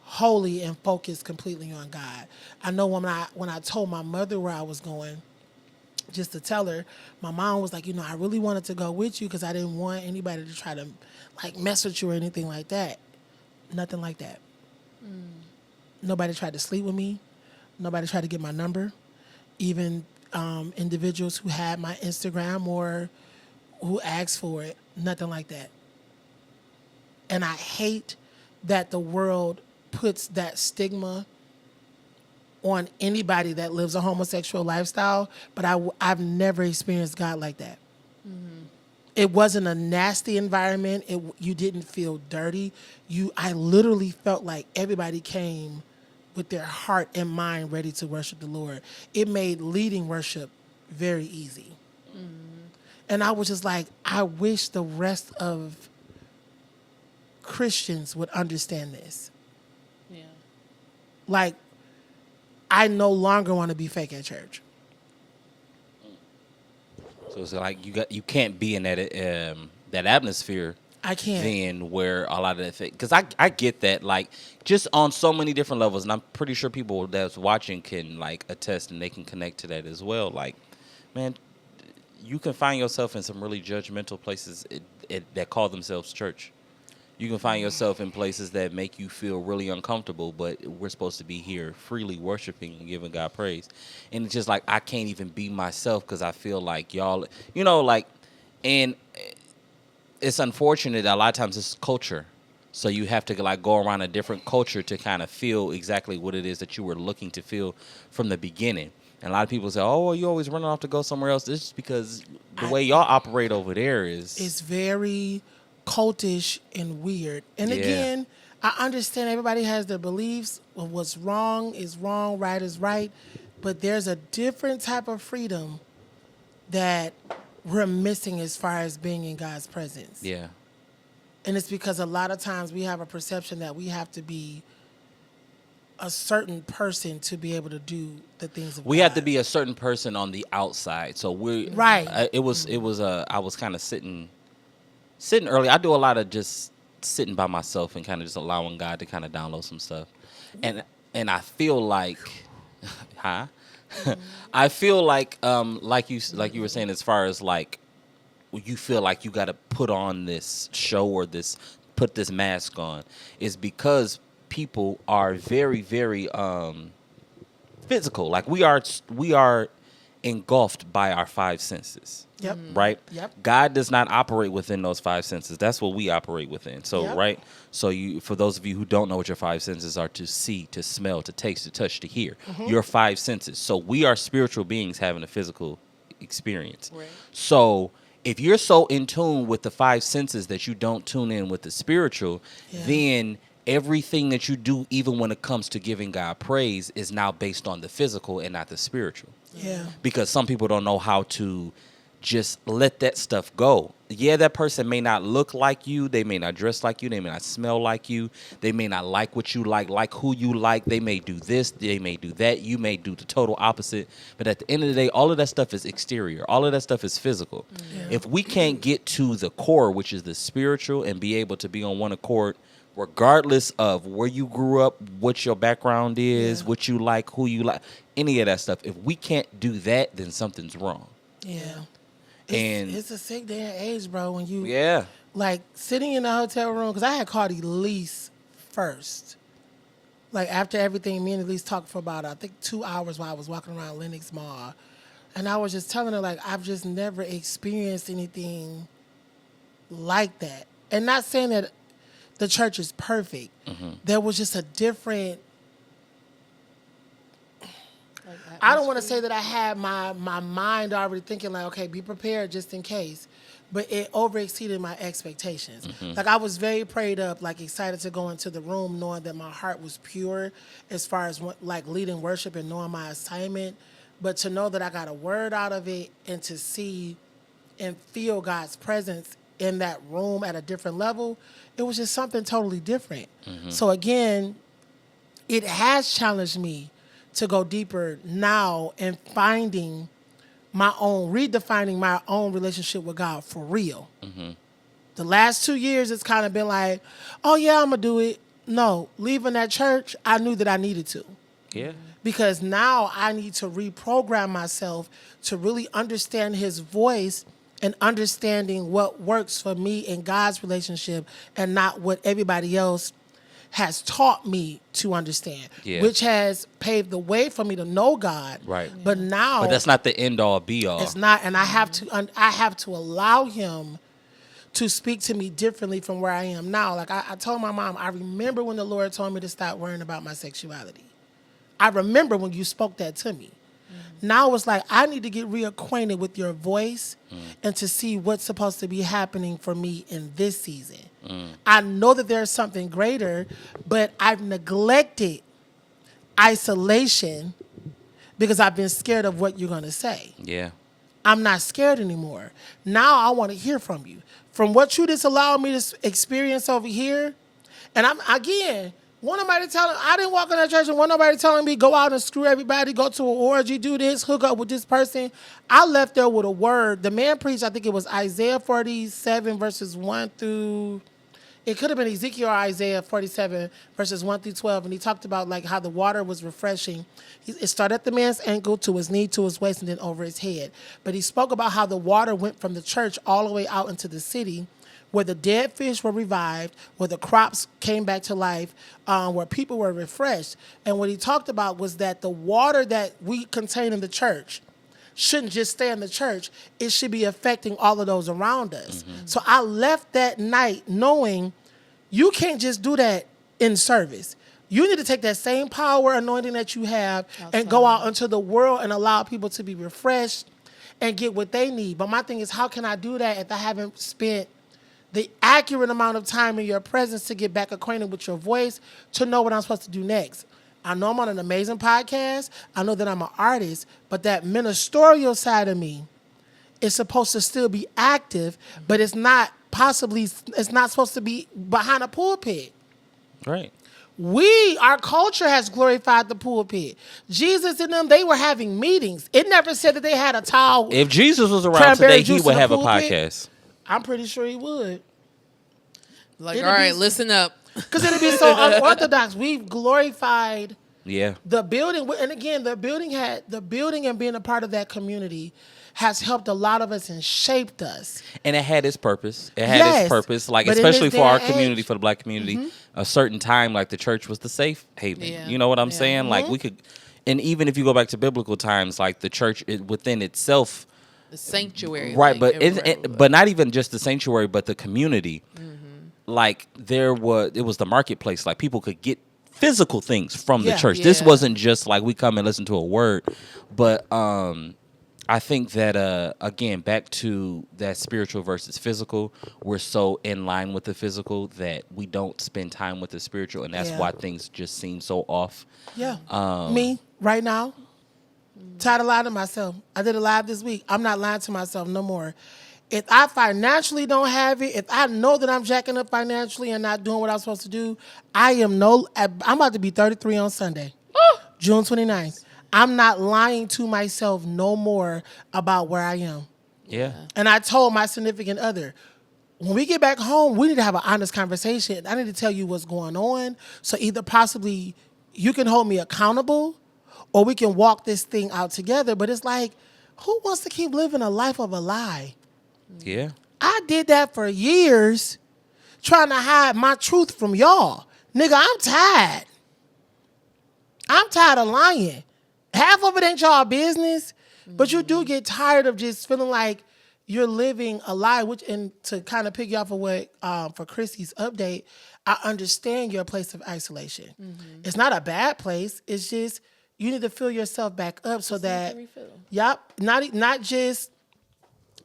holy and focused completely on God. I know when I told my mother where I was going, just to tell her, my mom was like, I really wanted to go with you because I didn't want anybody to try to like mess with you or anything like that. Nothing like that. Nobody tried to sleep with me. Nobody tried to get my number. Even individuals who had my Instagram or who asked for it, nothing like that. And I hate that the world puts that stigma on anybody that lives a homosexual lifestyle, but I've never experienced God like that. It wasn't a nasty environment. You didn't feel dirty. I literally felt like everybody came with their heart and mind ready to worship the Lord. It made leading worship very easy. And I was just like, I wish the rest of Christians would understand this. Yeah. Like, I no longer want to be fake at church. So it's like you can't be in that atmosphere. I can't. Then where a lot of that thing, because I get that, like, just on so many different levels, and I'm pretty sure people that's watching can like attest and they can connect to that as well. Like, man, you can find yourself in some really judgmental places that call themselves church. You can find yourself in places that make you feel really uncomfortable, but we're supposed to be here freely worshiping and giving God praise. And it's just like, I can't even be myself because I feel like y'all, and it's unfortunate that a lot of times it's culture. So you have to like go around a different culture to kind of feel exactly what it is that you were looking to feel from the beginning. And a lot of people say, oh, well, you always running off to go somewhere else. This is because the way y'all operate over there it's very cultish and weird. And Yeah. again, I understand everybody has their beliefs of what's wrong is wrong, right is right. But there's a different type of freedom that we're missing as far as being in God's presence. Yeah. And it's because a lot of times we have a perception that we have to be a certain person to be able to do the things of We God. have to be a certain person on the outside. So Right. I was kind of sitting early. I do a lot of just sitting by myself and kind of just allowing God to kind of download some stuff. And I feel like, huh? I feel like you were saying, as far as like, you feel like you got to put on this show or put this mask on, is because people are very, very physical. Like we are engulfed by our five senses. Yep. Right? Yep. God does not operate within those five senses. That's what we operate within. So, Yep. right? So for those of you who don't know what your five senses are, to see, to smell, to taste, to touch, to hear. Your five senses. So we are spiritual beings having a physical experience. Right. So if you're so in tune with the five senses that you don't tune in with the spiritual, then everything that you do, even when it comes to giving God praise, is now based on the physical and not the spiritual. Yeah. Because some people don't know how to just let that stuff go. Yeah, that person may not look like you. They may not dress like you. They may not smell like you. They may not like what you like who you like. They may do this. They may do that. You may do the total opposite. But at the end of the day, all of that stuff is exterior. All of that stuff is physical. Yeah. If we can't get to the core, which is the spiritual, and be able to be on one accord, regardless of where you grew up, what your background is, Yeah. what you like, who you like, any of that stuff, if we can't do that, then something's wrong. Yeah. And- It's a sick day and age, bro, when you Yeah. like sitting in the hotel room, because I had called Elise first. Like after everything, me and Elise talked for about, I think, 2 hours while I was walking around Lenox Mall. And I was just telling her, like, I've just never experienced anything like that. And not saying that the church is perfect. There was just a different, I don't want to say that I had my mind already thinking like, okay, be prepared just in case. But it overexceeded my expectations. Like I was very prayed up, like excited to go into the room knowing that my heart was pure as far as like leading worship and knowing my assignment. But to know that I got a word out of it and to see and feel God's presence in that room at a different level, it was just something totally different. So again, it has challenged me to go deeper now and finding my own, redefining my own relationship with God for real. The last 2 years, it's kind of been like, oh yeah, I'm going to do it. No, leaving that church, I knew that I needed to. Yeah. Because now I need to reprogram myself to really understand his voice and understanding what works for me in God's relationship and not what everybody else has taught me to understand, Yeah. which has paved the way for me to know God. Right. But now But that's not the end all be all. it's not, and I have to allow him to speak to me differently from where I am now. Like I told my mom, I remember when the Lord told me to stop worrying about my sexuality. I remember when you spoke that to me. Now it's like I need to get reacquainted with your voice and to see what's supposed to be happening for me in this season. I know that there's something greater, but I've neglected isolation because I've been scared of what you're going to say. Yeah. I'm not scared anymore. Now I want to hear from you. From what you just allowed me to experience over here, and I'm again, want nobody telling, I didn't walk in that church and want nobody telling me go out and screw everybody, go to an orgy, do this, hook up with this person. I left there with a word. The man preached, I think it was Isaiah 47 verses 1 through, it could have been Ezekiel or Isaiah 47 verses 1 through 12. And he talked about like how the water was refreshing. It started at the man's ankle to his knee to his waist and then over his head. But he spoke about how the water went from the church all the way out into the city, where the dead fish were revived, where the crops came back to life, where people were refreshed. And what he talked about was that the water that we contain in the church shouldn't just stay in the church. It should be affecting all of those around us. So I left that night knowing you can't just do that in service. You need to take that same power, anointing that you have and go out into the world and allow people to be refreshed and get what they need. But my thing is, how can I do that if I haven't spent the accurate amount of time in your presence to get back acquainted with your voice, to know what I'm supposed to do next? I know I'm on an amazing podcast. I know that I'm an artist, but that ministerial side of me is supposed to still be active, but it's not supposed to be behind a pulpit. Right. Our culture has glorified the pulpit. Jesus and them, they were having meetings. It never said that they had a towel. If Jesus was around Cranberry today, he juice would in the have a pulpit? podcast. I'm pretty sure he would. Like, It'd all be- right, listen up. Because it'd be so unorthodox. We've glorified Yeah. the building. And again, the building and being a part of that community has helped a lot of us and shaped us. And it had its purpose. It had Yes, its purpose. Like, but in especially this for day our and community, age- for the black community, a certain time, like the church was the safe haven. Yeah. You know what I'm Yeah. saying? Like we could, and even if you go back to biblical times, like the church within itself, The sanctuary. right? like, But everywhere. but not even just the sanctuary, but the community. Like it was the marketplace. Like people could get physical things from the Yeah. church. This Yeah. wasn't just like we come and listen to a word, but I think that again, back to that spiritual versus physical, we're so in line with the physical that we don't spend time with the spiritual, and that's Yeah. why things just seem so off. Yeah. Me, right now. Tired of lying to myself. I did a live this week. I'm not lying to myself no more. If I financially don't have it, if I know that I'm jacking up financially and not doing what I'm supposed to do, I'm about to be 33 on Sunday, June 29th. I'm not lying to myself no more about where I am. Yeah. And I told my significant other, when we get back home, we need to have an honest conversation. I need to tell you what's going on. So either possibly you can hold me accountable or we can walk this thing out together. But it's like, who wants to keep living a life of a lie? Yeah. I did that for years trying to hide my truth from y'all. Nigga, I'm tired. I'm tired of lying. Half of it ain't y'all business, but you do get tired of just feeling like you're living a lie, and to kind of piggy off of what, for Chrissy's update, I understand your place of isolation. Mm-hmm. It's not a bad place. It's just you need to fill yourself back up so that, not just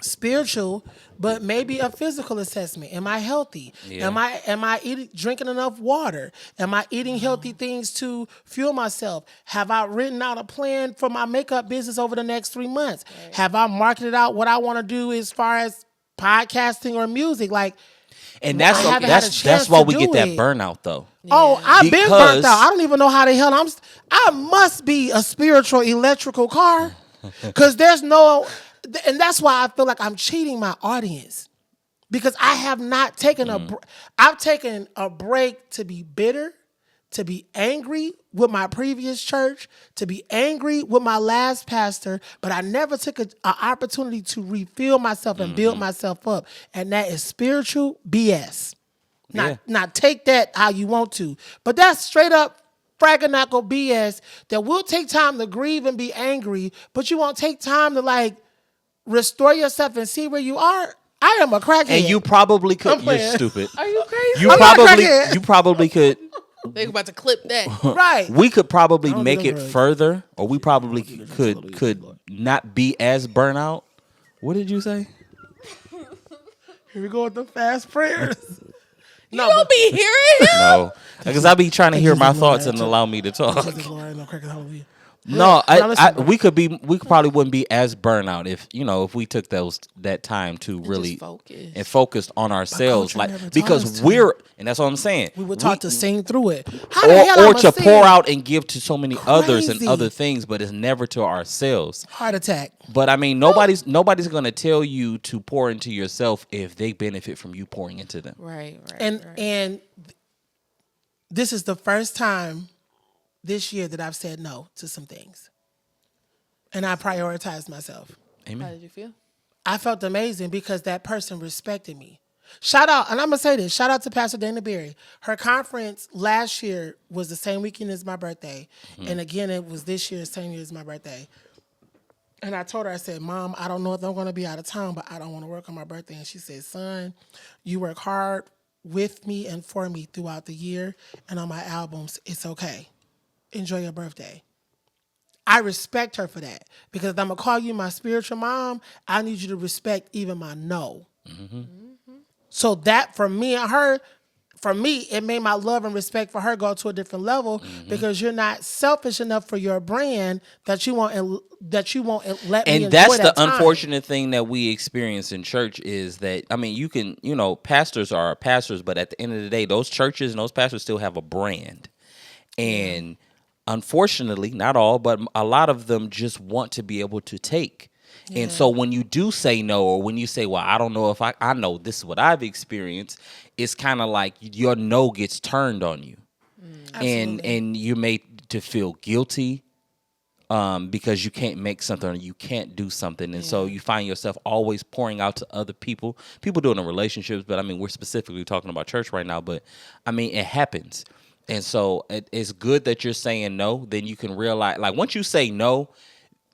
spiritual, but maybe a physical assessment. Am I healthy? Yeah. Am I drinking enough water? Am I eating healthy things to fuel myself? Have I written out a plan for my makeup business over the next 3 months? Right. Have I marketed out what I want to do as far as podcasting or music? And that's why we get that burnout though. Yeah. Oh, I've been burnt out. I don't even know how the hell I must be a spiritual electrical car because there's no. And that's why I feel like I'm cheating my audience because I have not taken I've taken a break to be bitter, to be angry with my previous church, to be angry with my last pastor, but I never took an opportunity to refill myself and build myself up. And that is spiritual BS. Now take that how you want to, but that's straight up fraganacle BS that will take time to grieve and be angry, but you won't take time to restore yourself and see where you are. I am a crackhead. And you probably could. You're stupid. Are you crazy? You probably could. They're about to clip that. Right. We could probably make it further, or we probably could not be as burnout. What did you say? Here we go with the fast prayers. You don't be hearing him. No, because I be trying to hear my thoughts and allow me to talk. No, we could probably wouldn't be as burnout if we took that time to really focused on ourselves, because and that's what I'm saying. We were taught to sing through it, or to pour out and give to so many others and other things, but it's never to ourselves. Heart attack. But I mean, nobody's gonna tell you to pour into yourself if they benefit from you pouring into them. Right. And this is the first time this year that I've said no to some things. And I prioritized myself. Amen. How did you feel? I felt amazing because that person respected me. Shout out, and I'm going to say this, shout out to Pastor Dana Berry. Her conference last year was the same weekend as my birthday. Mm-hmm. And again, it was this year, same year as my birthday. And I told her, I said, Mom, I don't know if I'm going to be out of town, but I don't want to work on my birthday. And she said, son, you work hard with me and for me throughout the year. And on my albums, it's okay. Enjoy your birthday. I respect her for that because if I'm going to call you my spiritual mom, I need you to respect even my no. Mm-hmm. So that for me and her, it made my love and respect for her go to a different level because you're not selfish enough for your brand that you won't let me enjoy that time. And that's the unfortunate thing that we experience in church is that, I mean, you can, pastors are pastors, but at the end of the day, those churches and those pastors still have a brand. And unfortunately, not all, but a lot of them just want to be able to take. Yeah. And so when you do say no, or when you say, well, I don't know if I know this is what I've experienced, it's kind of like your no gets turned on you. And you're made to feel guilty because you can't make something or you can't do something. And so you find yourself always pouring out to other people do it in relationships, but I mean, we're specifically talking about church right now, but I mean, it happens. And so it's good that you're saying no. Then you can realize, once you say no,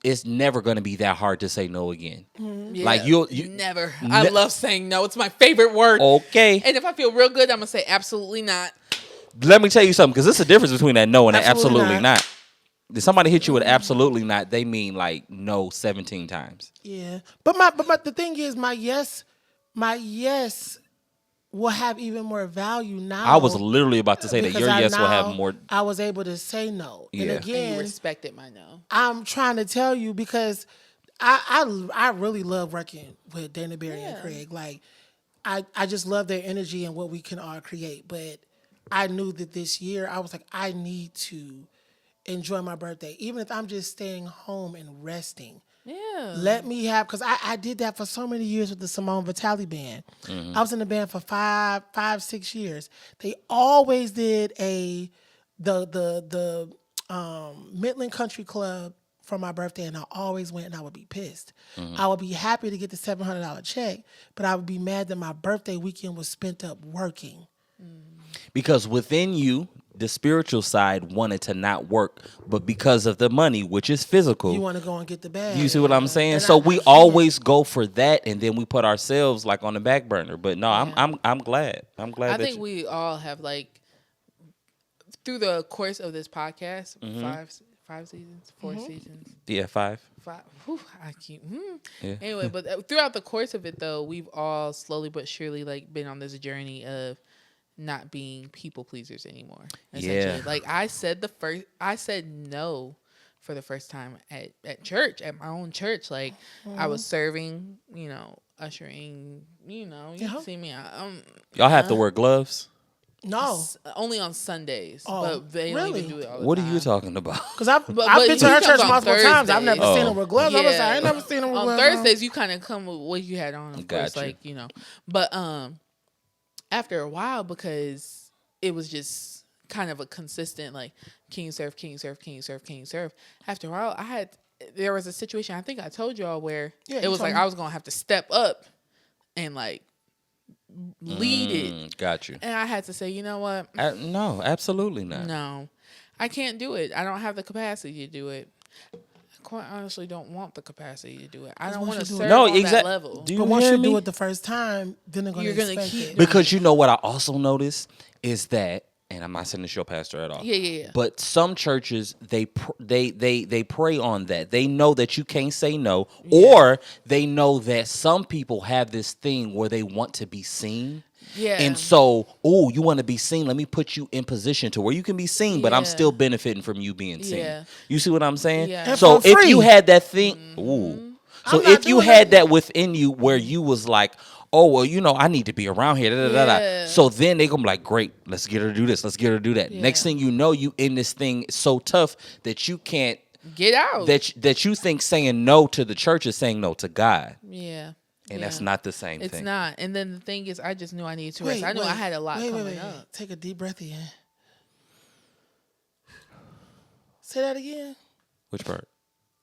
it's never going to be that hard to say no again. Mm-hmm. Yeah, you never. I love saying no. It's my favorite word. Okay. And if I feel real good, I'm going to say absolutely not. Let me tell you something, because there's a difference between that no and that absolutely not. If somebody hit you with absolutely not, they mean no 17 times. Yeah. But the thing is, my yes will have even more value now. I was literally about to say that because your yes will have now more. I was able to say no. Yeah. And And you again, respected my no. I'm trying to tell you because I really love working with Dana Barry and Craig. Like I just love their energy and what we can all create. But I knew that this year I was like, I need to enjoy my birthday. Even if I'm just staying home and resting. Yeah. Let me have, because I did that for so many years with the Simone Vitale band. I was in the band for 6 years. They always did the Midland Country Club for my birthday, and I always went, and I would be pissed. I would be happy to get the $700 check, but I would be mad that my birthday weekend was spent up working. Because within you, the spiritual side wanted to not work, but because of the money, which is physical, You want to go and get the bag. you see what I'm saying? And So I we can't. always go for that, and then we put ourselves like on the back burner. But no, I'm glad. I'm glad. I that think we all have like through the course of this podcast, five seasons, 4 seasons, yeah, 5. 5. Whew, I keep. Yeah. Anyway, but throughout the course of it, though, we've all slowly but surely like been on this journey of not being people pleasers anymore. Essentially. Yeah. Like I said no for the first time at church, at my own church. Like I was serving, ushering, you can see me. Y'all have to wear gloves. No. Only on Sundays, Oh, but they don't really? even do it all the What are time. you talking about? Because I've but been to he her comes church on multiple times. I've never Thursdays. seen her with gloves. I was like, I ain't never seen her with on gloves. Thursdays, you kind of come with what you had on, of course, Gotcha. like, But after a while, because it was just kind of a consistent, like, can you serve, can you serve, can you serve, can you serve? After a while, there was a situation, I think I told y'all, where Yeah, it you was told like me. I was going to have to step up and, like, lead it. Got you. And I had to say, you know what? No, absolutely not. No, I can't do it. I don't have the capacity to do it. I quite honestly don't want the capacity to do it. I don't once want to you do it- serve No, on that exact- level. Do you But once hear you me? do it the first time, then they're going You're to gonna expect keep it. doing Because you know what I also noticed is that, and I'm not saying this your pastor at all. Yeah. But some churches they prey on that. They know that you can't say no, or they know that some people have this thing where they want to be seen. Yeah. And so, you want to be seen? Let me put you in position to where you can be seen, but I'm Yeah. still benefiting from you being seen. Yeah. You see what I'm saying? Yeah. And So for if you free. had that thing, So I'm not if you doing had that. that within you where you was like, oh, well, I need to be around here. Da, da, da, da. Yeah. So then they gonna be like, great, let's get her to do this. Let's get her to do that. Yeah. Next thing you know, you in this thing so tough that you can't, Get out. that you think saying no to the church is saying no to God. Yeah. And Yeah. that's not the same It's thing. not. And then the thing is, I just knew I needed to rest. I knew I had a lot coming up. Take a deep breath in. Say that again. Which part?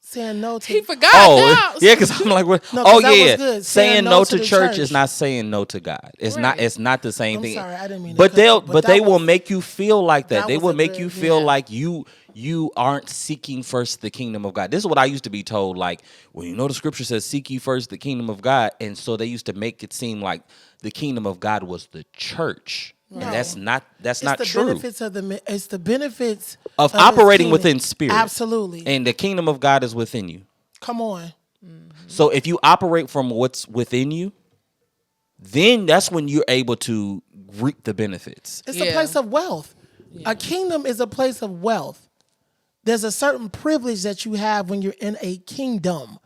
Saying no to He forgot. Oh, now. yeah, because I'm like, what? No, 'cause oh that was yeah, good. saying no to the church is not saying no to God. It's not. Right. It's not the same I'm thing. sorry, I didn't mean to But cut you, but they that will was- make you feel like that. that They was will a make good- you feel yeah. like you aren't seeking first the kingdom of God. This is what I used to be told. Like, well, the scripture says, "Seek ye first the kingdom of God," and so they used to make it seem like the kingdom of God was the church, No. and that's not It's not the true. benefits of it's the benefits Of his operating kingdom. within spirit. Absolutely. And the kingdom of God is within you. Come on. So if you operate from what's within you, then that's when you're able to reap the benefits. It's a Yeah. place of wealth. A kingdom is a place of wealth. There's a certain privilege that you have when you're in a kingdom.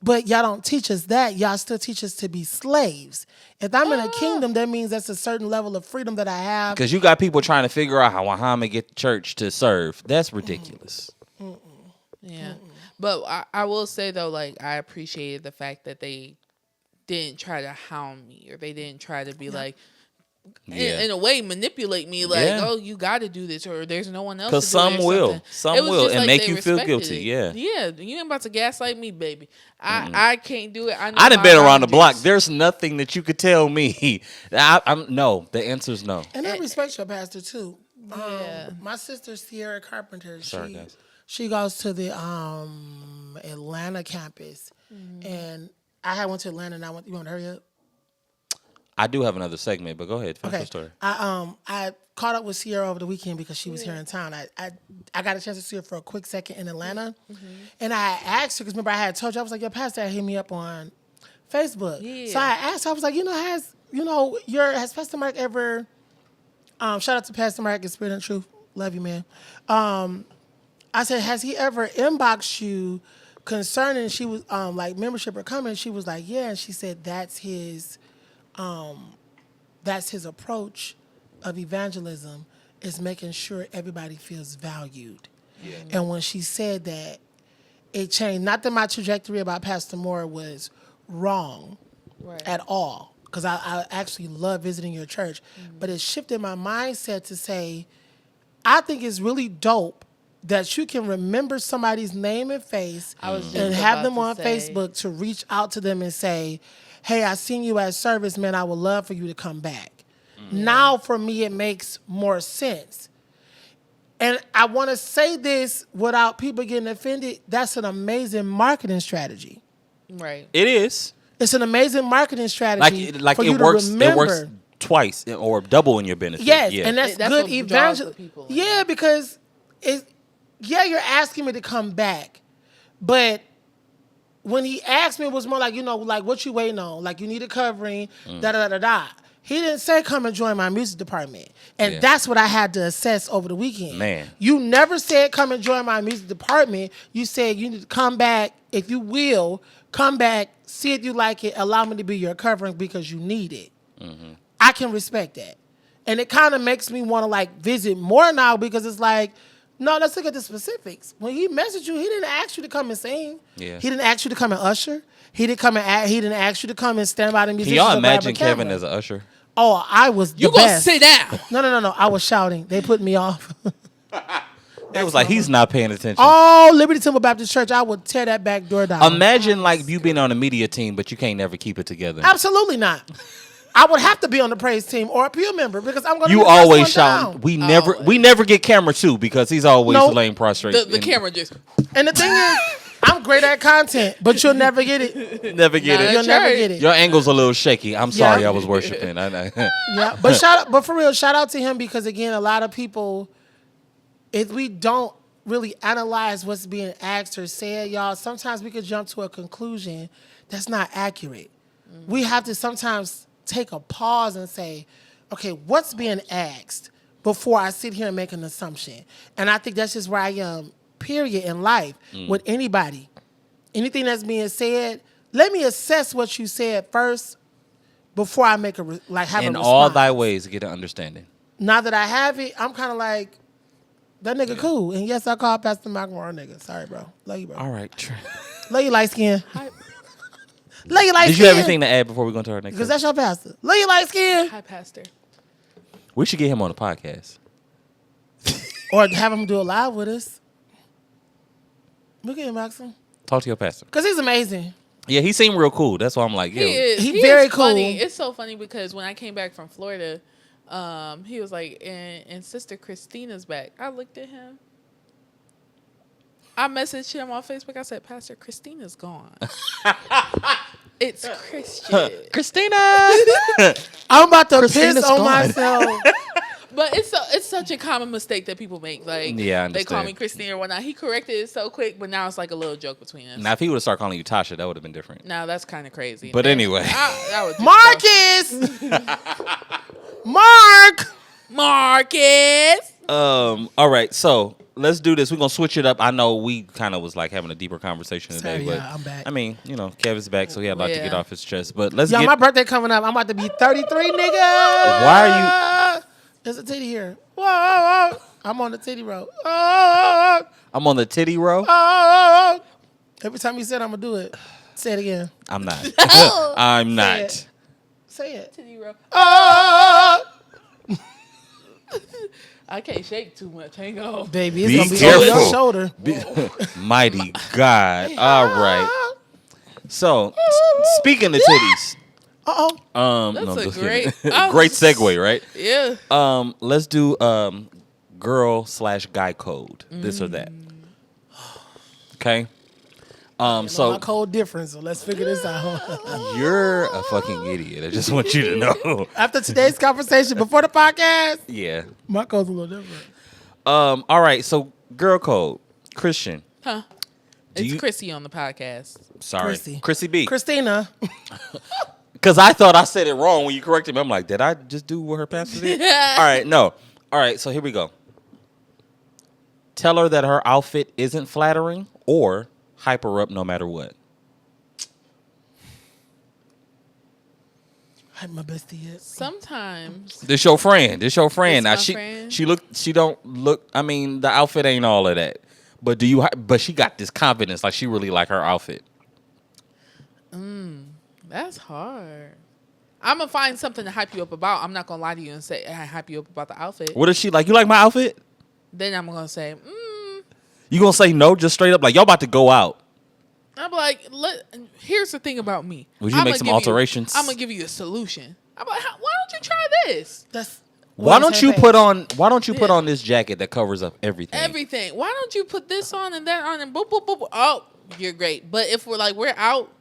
But y'all don't teach us that. Y'all still teach us to be slaves. If I'm in a kingdom, that means that's a certain level of freedom that I have. Because you got people trying to figure out how I'm gonna get the church to serve. That's ridiculous. Yeah. But I will say, though, like, I appreciated the fact that they didn't try to hound me, or they didn't try to be like, Yeah. in a way, manipulate me, like, Yeah. oh, you got to do this, or there's no one else. 'Cause to do some it or will. something. Some It was will, just and like make they you feel respected guilty, it. yeah. Yeah, you ain't about to gaslight me, baby. I can't do it. I know I done my been around the block. boundaries. There's nothing that you could tell me. I'm no. The answer is no. And I respect your pastor too. Yeah. My sister Sierra Carpenter, Sorry, guys. she goes to the Atlanta campus, and I went to Atlanta. And I went. You want to hurry up? I do have another segment, but go ahead. Finish Okay. the story. I caught up with Sierra over the weekend because she was here in town. I got a chance to see her for a quick second in Atlanta, and I asked her because remember I had told you I was like, your pastor hit me up on Facebook. Yeah. So I asked her, I was like, has Pastor Mark ever? Shout out to Pastor Mark and Spirit and Truth. Love you, man. I said, has he ever inboxed you concerning? She was like membership or coming. She was like, yeah. And she said that's his approach of evangelism is making sure everybody feels valued. Yeah. And when she said that, it changed. Not that my trajectory about Pastor Moore was wrong at all, because I actually love visiting your church, but it shifted my mindset to say, I think it's really dope that you can remember somebody's name and face and have them on Facebook to reach out to them and say, hey, I seen you at service, man, I would love for you to come back. Now, for me, it makes more sense. And I want to say this without people getting offended. That's an amazing marketing strategy. Right. It is. It's an amazing marketing strategy. Like for it you works. to remember. It works twice or double in your benefit. Yes, yeah. and that's That's good what draws the evangelism. people. Yeah, because you're asking me to come back, but when he asked me, it was more like, like what you waiting on? Like you need a covering, da da da da. He didn't say come and join my music department, and that's what I had to assess over the weekend. Man, you never said come and join my music department. You said you need to come back, if you will, come back, see if you like it, allow me to be your covering because you need it. I can respect that. And it kind of makes me want to like visit more now because it's like, no, let's look at the specifics. When he messaged you, he didn't ask you to come and sing. Yeah. He didn't ask you to come and usher. He didn't ask you to come and stand by the musicians. Can y'all or grab a imagine Kevin camera. as an usher? Oh, I was the You gonna best. sit down? No. I was shouting. They put me off. It was like he's not paying attention. Oh, Liberty Temple Baptist Church, I would tear that back door down. Imagine like you being on a media team, but you can't never keep it together. Absolutely not. I would have to be on the praise team or a pew member because I'm going to. You always shout. We never get camera 2 because he's always laying prostrate. The camera just. And the thing is, I'm great at content, but you'll never get it. Never get it. You'll never get it. Your angle's a little shaky. I'm sorry, I was worshiping. Yeah, but for real, shout out to him because again, a lot of people, if we don't really analyze what's being asked or said, y'all, sometimes we could jump to a conclusion that's not accurate. We have to sometimes take a pause and say, okay, what's being asked before I sit here and make an assumption? And I think that's just where I am, period, in life, with anybody. Anything that's being said, let me assess what you said first before I make have a response. In all thy ways, get an understanding. Now that I have it, I'm kind of like, that nigga cool. And yes, I call Pastor McMorrow nigga. Sorry, bro. Love you, bro. All right. Love you, light skin. Love you, light skin. Did you have anything to add before we go into our next? Because that's your pastor. Love you, light skin. Hi, Pastor. We should get him on the podcast. Or have him do it live with us. Look at him, Maxim. Talk to your pastor. Because he's amazing. Yeah, he seemed real cool. That's why I'm like, yeah. He very is funny. cool. It's so funny because when I came back from Florida, he was like, and Sister Christina's back. I looked at him. I messaged him on Facebook. I said, Pastor Christina's gone. It's Christian. Christina. I'm about to Christina's piss on gone. myself. But it's such a common mistake that people make. Like, Yeah, I they call me understand. Christina or whatnot. He corrected it so quick, but now it's like a little joke between us. Now, if he would have started calling you Tasha, that would have been different. Now that's kind of crazy. But anyway. I would just Marcus! All right, so let's do this. We're gonna switch it up. I know we kind of was like having a deeper conversation today, Sorry, but yeah, I'm back. I mean, Kevin's back, so he had a lot to Yeah. get off his chest. But let's Yo, get. my birthday coming up. I'm about to be 33, nigga. Why are There's a titty here. Whoa, whoa, whoa. I'm on the titty row. Oh, I'm on the titty row. oh. Every time you said I'm going to do it, say it again. I'm not. I'm not. it. Say it. Titty roll. Oh, I can't shake too much. Hang on. baby, it's Be going to be over your careful. shoulder. Mighty God. All right. So, speaking of titties. Uh-oh. That's no, I'm a just great- kidding. I Great was- segue, right? Yeah. Let's do girl/guy code. This or that. Okay. My So code different, so let's figure this out. you're a fucking idiot. I just want you to know. After today's conversation, before the podcast, Yeah. my code's a little different. All right. So girl code, Christian. Huh. Do It's you- Chrissy on the podcast. Sorry, Chrissy. Chrissy B. Christina. Because I thought I said it wrong when you corrected me. I'm like, did I just do what her pastor did? All right, no. All right, so here we go. Tell her that her outfit isn't flattering or hype her up no matter what. Hype my bestie up. Sometimes. This your friend. This your friend. Now It's my friend. she don't look. I mean, the outfit ain't all of that. But But she got this confidence, like she really like her outfit. That's hard. I'm gonna find something to hype you up about. I'm not gonna lie to you and say I hype you up about the outfit. What is she like? You like my outfit? Then I'm gonna say, You gonna say no, just straight up like y'all about to go out? I'm like, here's the thing about me. Would you make some alterations? I'm gonna give you a solution. I'm like, why don't you try this? That's Why don't you put on this jacket that covers up everything? Everything. Why don't you put this on and that on and boop boop boop? Oh, you're great. But if we're out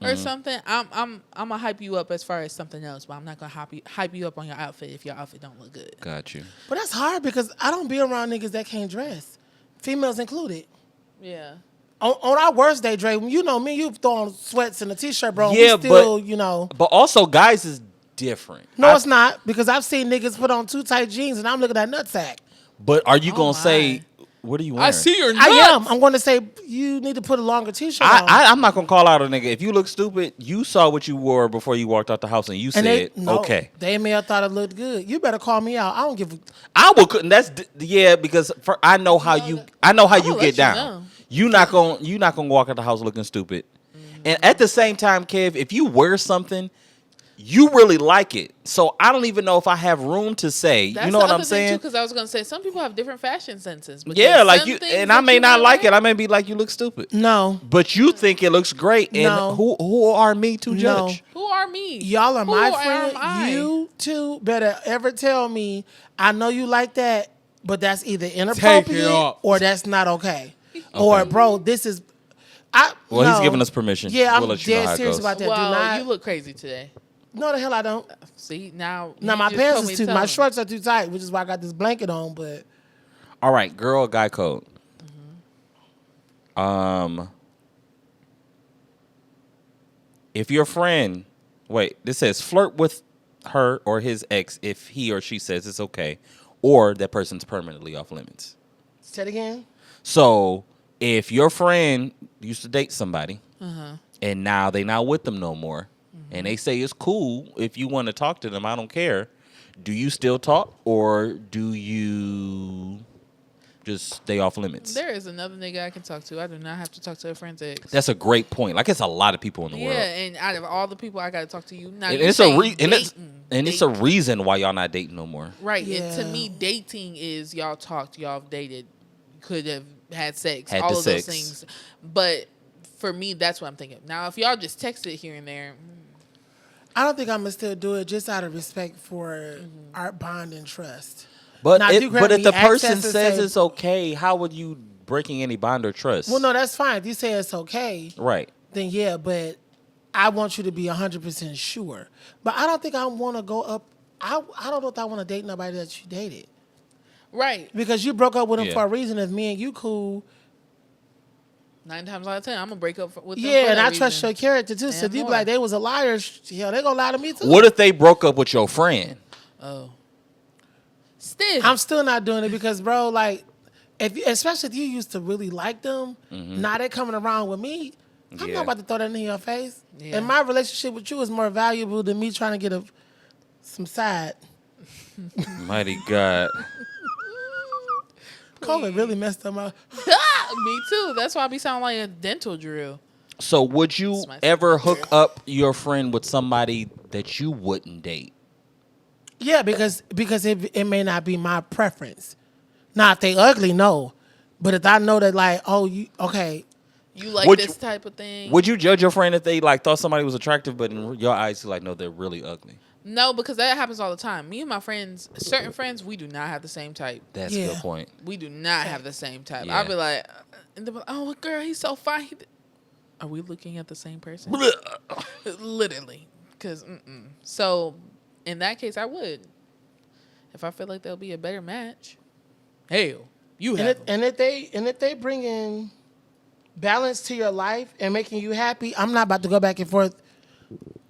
or something, I'm gonna hype you up as far as something else. But I'm not gonna hype you up on your outfit if your outfit don't look good. Got you. But that's hard because I don't be around niggas that can't dress, females included. Yeah. On our worst day, Dre, you know me, you throw on sweats and a t-shirt, bro. Yeah, we still, but but also guys is different. No, it's not, because I've seen niggas put on too tight jeans and I'm looking at nutsack. But are you Oh gonna my. say what are you wearing? I see your nuts. I am. I'm going to say you need to put a longer t-shirt on. I'm not gonna call out a nigga. If you look stupid, you saw what you wore before you walked out the house and you And said, okay. They may have thought it looked good. You better call me out. I don't give a... I will couldn't because I know how you let get you down. know. You're not gonna walk out the house looking stupid. And at the same time, Kev, if you wear something, you really like it. So I don't even know if I have room to say. That's you know the what other I'm thing saying? Because I was gonna say some people have different fashion senses. But Yeah, there's like some you, things and I that may you not might like it. I may be like, you look stupid. No. But you think it looks great, and No. who are me to judge? Who are me? Y'all are Who my am friend. I? You two better ever tell me, I know you like that, but that's either inappropriate off. or that's not okay. Or, bro, this is... Well, he's no. giving us permission. Yeah, We'll I'm let you know dead how it serious goes. about that. Do Well, not... you look crazy today. No, the hell I don't. See now. Now, you my just pants told me is to too... tell My him. shorts are too tight, which is why I got this blanket on, but... All right, girl, guy code. If your friend, this says flirt with her or his ex if he or she says it's okay, or that person's permanently off limits. Say it again. So if your friend used to date somebody and now they not with them no more, and they say it's cool if you want to talk to them, I don't care. Do you still talk or do you just stay off limits? There is another nigga I can talk to. I do not have to talk to a friend's ex. That's a great point. Like, it's a lot of people in the Yeah, world. and out of all the people I got to talk to you, now And you it's saying it's a reason why y'all not dating no more. right. Yeah. And to me, dating is y'all talked, y'all have dated, could have had sex, Had all the of sex. those things. But for me, that's what I'm thinking. Now, if y'all just text it here and there, I don't think I'm going to still do it just out of respect for our bond and trust. But Now, if you grant if me the person access and says say- it's okay, how would you breaking any bond or trust? Well, no, that's fine. If you say it's okay, Right. then yeah, but I want you to be 100% sure. But I don't think I want to go up. I don't know if I want to date nobody that you dated. right, Because you broke up with him Yeah. for a reason. If me and you cool, 9 times out of 10, I'm gonna break up with them. yeah, for and that I trust reason. your character too. So And if you be more. like, they was a liar, hell, they going to lie to me too. What if they broke up with your friend? Oh, still, I'm still not doing it because, bro, like, especially if you used to really like them, now they coming around with me. I'm Yeah. not about to throw that in your face. Yeah. And my relationship with you is more valuable than me trying to get some side. Mighty God. COVID really messed up my. me too. That's why I be sounding like a dental drill. So would you That's my ever favorite. hook up your friend with somebody that you wouldn't date? Yeah, because it may not be my preference. Now, if they ugly, no. But if I know that, like, oh, you okay, You like Would this you- type of thing? Would you judge your friend if they like thought somebody was attractive, but in your eyes, you're like, no, they're really ugly? No, because that happens all the time. Me and my friends, certain friends, we do not have the same type. That's a Yeah. good point. We do not have the same type. Yeah. I'll be like, and they'll be like, oh, girl, he's so fine. Are we looking at the same person? Literally. Because, So, in that case, I would. If I feel like there'll be a better match, hell, you have them. and if they bring in balance to your life and making you happy, I'm not about to go back and forth.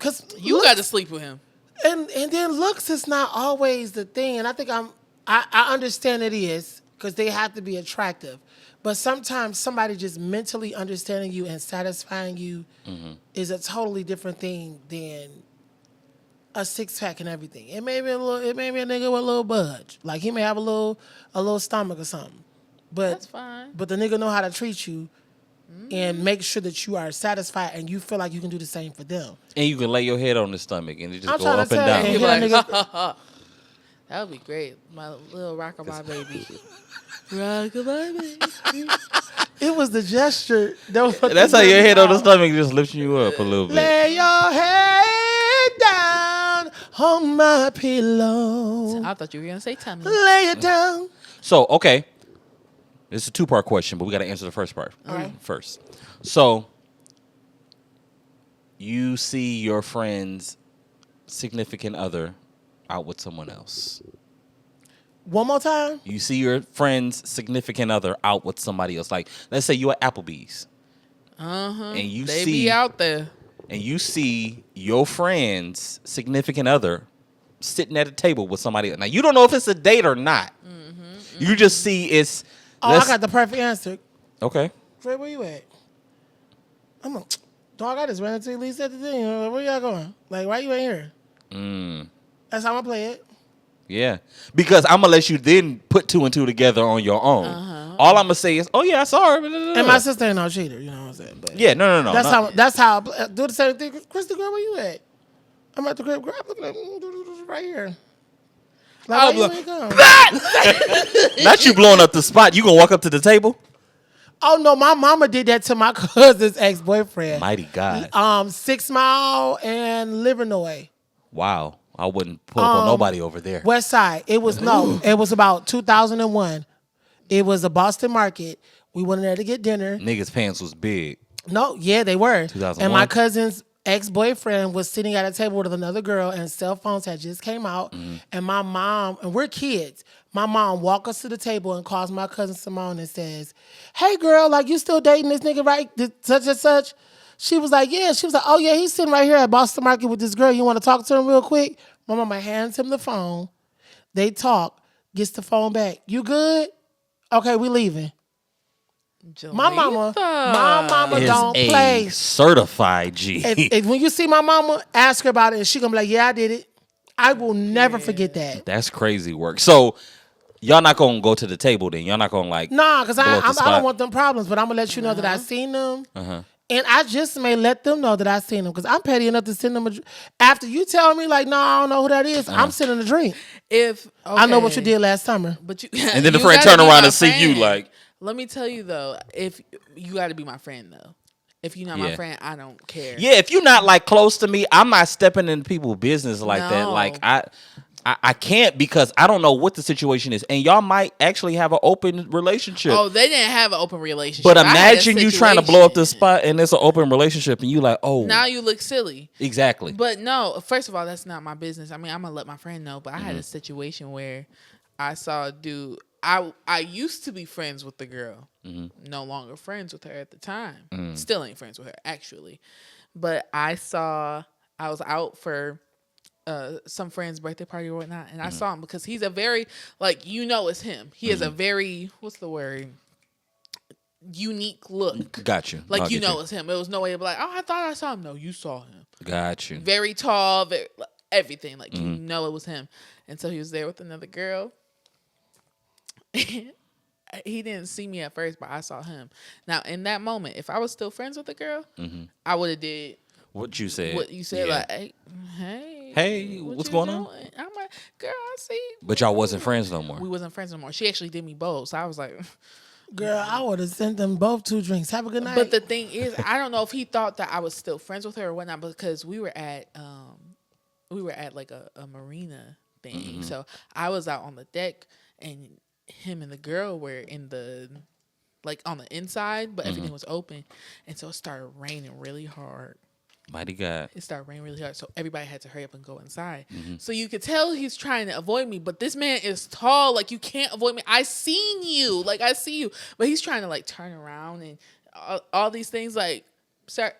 Because You got to sleep with him. And then looks is not always the thing. And I think I understand it is because they have to be attractive. But sometimes somebody just mentally understanding you and satisfying you is a totally different thing than a six pack and everything. It may be a nigga with a little budge. Like he may have a little stomach or something. But That's fine. But the nigga know how to treat you and make sure that you are satisfied and you feel like you can do the same for them. And you can lay your head on the stomach and it just I'm go trying to up and tell down. you. You're Yeah, like, nigga. that would be great. My little rockabye baby. Rockabye baby. It was the gesture. That's That's how your head on the stomach just lifts you up a little bit. Lay your head down on my pillow. I thought you were going to say tummy. Lay it down. So, okay. It's a two-part question, but we got to answer the first part first. So, you see your friend's significant other out with someone else. One more time. You see your friend's significant other out with somebody else. Like, let's say you're at Applebee's. Uh-huh. And you they see be out there. And you see your friend's significant other sitting at a table with somebody else. Now, you don't know if it's a date or not. You just see it's... I got the perfect answer. Okay. Trey, where you at? Dog, I just ran into Elise at the thing. Where y'all going? Like, why you ain't here? That's how I play it. Yeah. Because I'm going to let you then put two and two together on your own. All I'm going to say is, oh, yeah, I saw her. And my sister ain't no cheater, you know what I'm saying? But Yeah, no. That's how I play. Do the same thing. Christy, girl, where you at? I'm at the crib. Girl, I'm looking at right here. Like, why you ain't come? Not you blowing up the spot. You going to walk up to the table? Oh, no, my mama did that to my cousin's ex-boyfriend. Mighty God. 6 Mile and Livernois. Wow. I wouldn't pull up on nobody over there. West Side. It was about 2001. It was a Boston market. We went in there to get dinner. Niggas' pants was big. No, yeah, they were. 2001? And my cousin's ex-boyfriend was sitting at a table with another girl, and cell phones had just came out. And my mom, and we're kids, my mom walked us to the table and calls my cousin Simone and says, "Hey, girl, like, you still dating this nigga, right? Such and such?" She was like, "Yeah." She was like, "Oh, yeah, he's sitting right here at Boston Market with this girl. You want to talk to him real quick?" My mama hands him the phone. They talk, gets the phone back. "You good? Okay, we leaving." My mama Is don't a play. certified G. If when you see my mama, ask her about it, and she gonna be like, "Yeah, I did it." I will never forget that. That's crazy work. So y'all not gonna go to the table then? Y'all not gonna like? Nah, because blow up the I spot? don't want them problems, but I'm gonna let you know that I seen them. And I just may let them know that I seen them because I'm petty enough to send them after you tell me like, "No, I don't know who that is." I'm sending a drink. I know what you did last summer. But you And then the you friend gotta turn be around my and see you friend. like. Let me tell you though, if you got to be my friend though. If you're not my Yeah. friend, I don't care. Yeah, if you're not like close to me, I'm not stepping into people's business like that. No. Like I can't because I don't know what the situation is, and y'all might actually have an open relationship. Oh, they didn't have an open relationship. but I had a imagine you trying to blow up the situation. spot, and it's an open relationship, and you like, oh, Now you look silly. exactly. But no, first of all, that's not my business. I mean, I'm gonna let my friend know. But I Mm-hmm. had a situation where I saw a dude. I used to be friends with the girl. Mm-hmm. No longer friends with her at the time. Mm. Still ain't friends with her actually. But I was out for some friend's birthday party or whatnot, and I Mm-hmm. saw him because he's a very it's him. He has a very what's the word? Unique look. Got you. Like I'll you get know it's him. It was no way to be like, oh, I thought I saw him. No, you saw him. Got you. Very tall, very everything. Like you Mm-hmm. know it was him. And so he was there with another girl. He didn't see me at first, but I saw him. Now in that moment, if I was still friends with the girl, I would have did What you said? what you said. Yeah. Like, Hey, hey, what's you going on? doing? I'm like, girl, I see. But y'all wasn't friends no more. We wasn't friends no more. She actually did me both, so I was like. Girl, I would have sent them both 2 drinks. Have a good night. But the thing is, I don't know if he thought that I was still friends with her or whatnot because we were at like a marina thing. So I was out on the deck and him and the girl were in the like on the inside, but everything was open. And so it started raining really hard. Mighty God. It started raining really hard, so everybody had to hurry up and go inside. So you could tell he's trying to avoid me, but this man is tall. Like, you can't avoid me. I seen you. Like, I see you. But he's trying to, like, turn around and all these things. Like, sir,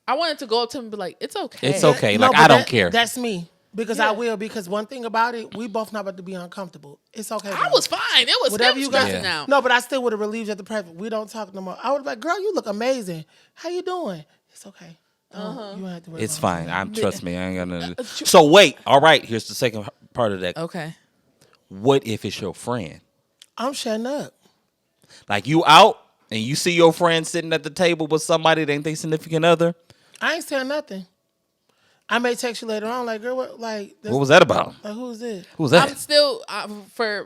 I wanted to go up to him and be like, it's okay. It's okay. No, Like, but I don't care. That's me. Because Yeah. I will. Because one thing about it, we both not about to be uncomfortable. It's okay. I bro. was fine. It was Whatever him you got. stressing out. No, but I still would have relieved you at the present. We don't talk no more. I would have like, girl, you look amazing. How you doing? It's okay. You don't have to worry. It's about it. fine. Trust me. I ain't got nothing. So wait. All right. Here's the second part of that. Okay. What if it's your friend? I'm shutting up. Like you out and you see your friend sitting at the table with somebody that ain't their significant other. I ain't saying nothing. I may text you later on, like, girl, what, like, What was that about? like, who's this? Who's that? I'm still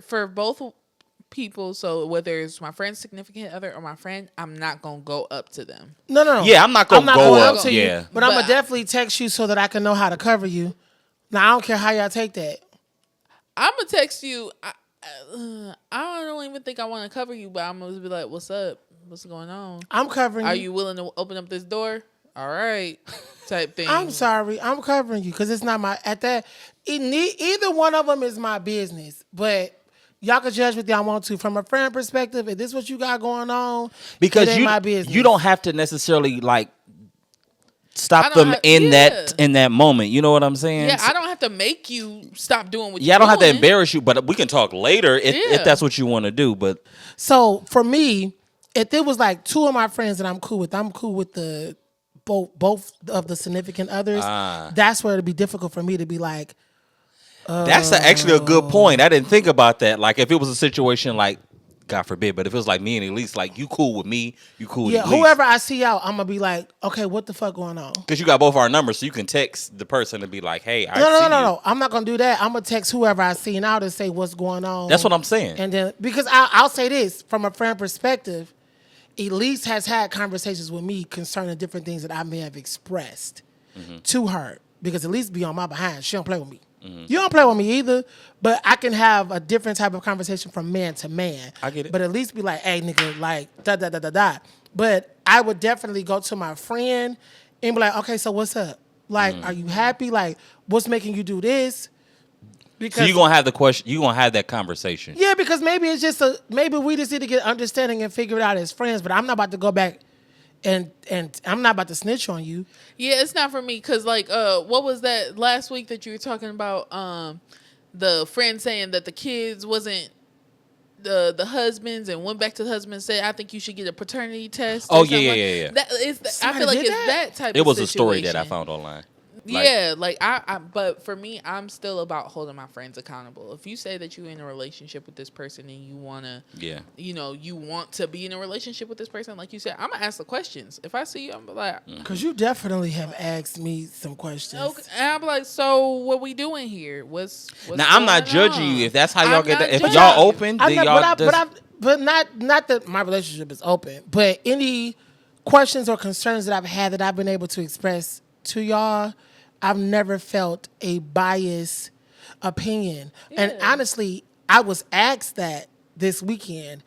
for both people. So whether it's my friend's significant other or my friend, I'm not gonna go up to them. No. Yeah, I'm not gonna go going up. to you, Yeah. but I'm But- gonna definitely text you so that I can know how to cover you. Now I don't care how y'all take that. I'm gonna text you. I don't even think I want to cover you, but I'm gonna be like, "What's up? What's going on? I'm covering Are you. you willing to open up this door?" All right, type thing. I'm sorry. I'm covering you because it's not my at that. Either one of them is my business, but y'all can judge what y'all want to. From a friend perspective, if this is what you got going on, Because it ain't my business. you don't have to necessarily like stop I don't them have- in yeah. that moment. You know what I'm saying? Yeah, I don't have to make you stop doing what Yeah, I you're don't have to doing. embarrass you, but we can talk later if Yeah. that's what you want to do. But So for me, if there was like two of my friends that I'm cool with the both of the significant others. That's where it'd be difficult for me to be like, that's actually a good point. I didn't think about that. Like if it was a situation like, God forbid, but if it was like me and Elise, like you cool with me, you cool with yeah, Elise. whoever I see out, I'm gonna be like, okay, what the fuck going on? Because you got both our numbers, so you can text the person and be like, hey, I see No. I'm not gonna do that. I'm gonna text whoever I see out and say what's going on. That's what I'm saying. And then because I'll say this from a friend perspective, Elise has had conversations with me concerning different things that I may have expressed to her because Elise be on my behind. She don't play with me. You don't play with me either, but I can have a different type of conversation from man to man. I get it. But at least be like, hey, nigga, like, da. But I would definitely go to my friend and be like, okay, so what's up? Like, are you happy? Like, what's making you do this? Because So you're gonna have the question. You're gonna have that conversation. yeah, because maybe it's just maybe we just need to get understanding and figure it out as friends. But I'm not about to go back and I'm not about to snitch on you. Yeah, it's not for me because like, what was that last week that you were talking about? The friend saying that the kids wasn't the husbands and went back to the husband and said, "I think you should get a paternity test." Oh, or something yeah, like- yeah, yeah. That is, I Somebody feel like did it's that type. It of was a story that I situation. found online. Like- Yeah, like I, but for me, I'm still about holding my friends accountable. If you say that you're in a relationship with this person and you wanna, Yeah. you know, you want to be in a relationship with this person, like you said, I'm gonna ask the questions. If I see you, I'm like, Because you definitely have asked me some questions. okay, and I'm like, so what we doing here? What's Now I'm not going judging on? you if that's how y'all I'm get not that. If judging y'all you. open, I'm then not, y'all. but not that my relationship is open, but any questions or concerns that I've had that I've been able to express to y'all, I've never felt a biased opinion. And Yeah. honestly, I was asked that this weekend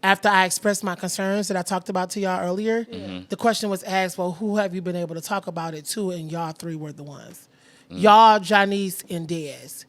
after I expressed my concerns that I talked about to y'all earlier. The question was asked, well, who have you been able to talk about it to? And y'all three were the ones. Y'all, Janice, and Dez.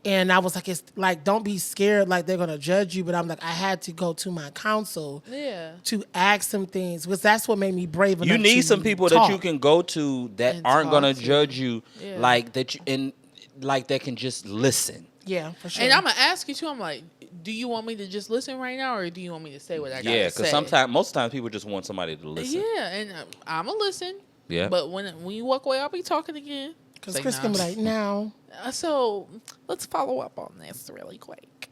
And I was like, it's like, don't be scared like they're gonna judge you. But I'm like, I had to go to my counsel Yeah. to ask some things because that's what made me brave enough. You need to some people talk. that you can go to that And aren't talk gonna to. judge you, Yeah. like that you and like that can just listen. Yeah, for sure. And I'm gonna ask you too. I'm like, do you want me to just listen right now, or do you want me to say what I gotta Yeah, say? because most times people just want somebody to listen. Yeah, and I'm gonna listen. Yeah. But when you walk away, I'll be talking again. Because Say, Chris nah. can be like, now. So let's follow up on this really quick.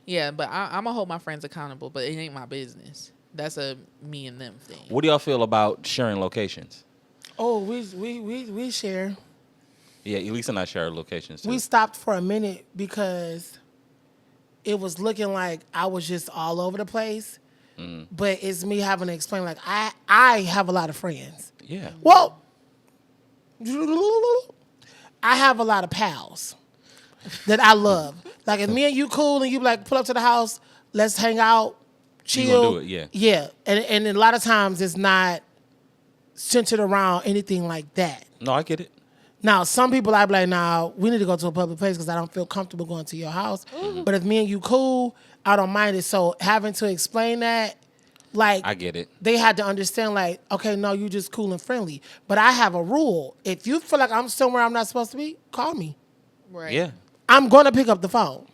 Yeah, but I'm gonna hold my friends accountable, but it ain't my business. That's a me and them thing. What do y'all feel about sharing locations? Oh, we share. Yeah, Elise and I share locations too. We stopped for a minute because it was looking like I was just all over the place. But it's me having to explain, like, I have a lot of friends. yeah. Well, I have a lot of pals that I love. Like, if me and you cool and you like pull up to the house, let's hang out, You chill. gonna do it, yeah. Yeah. And a lot of times it's not centered around anything like that. No, I get it. Now, some people I'd be like, nah, we need to go to a public place because I don't feel comfortable going to your house. But if me and you cool, I don't mind it. So having to explain that like I get it. they had to understand, like, okay, no, you just cool and friendly. But I have a rule. If you feel like I'm somewhere I'm not supposed to be, call me. Right. Yeah. I'm going to pick up the phone.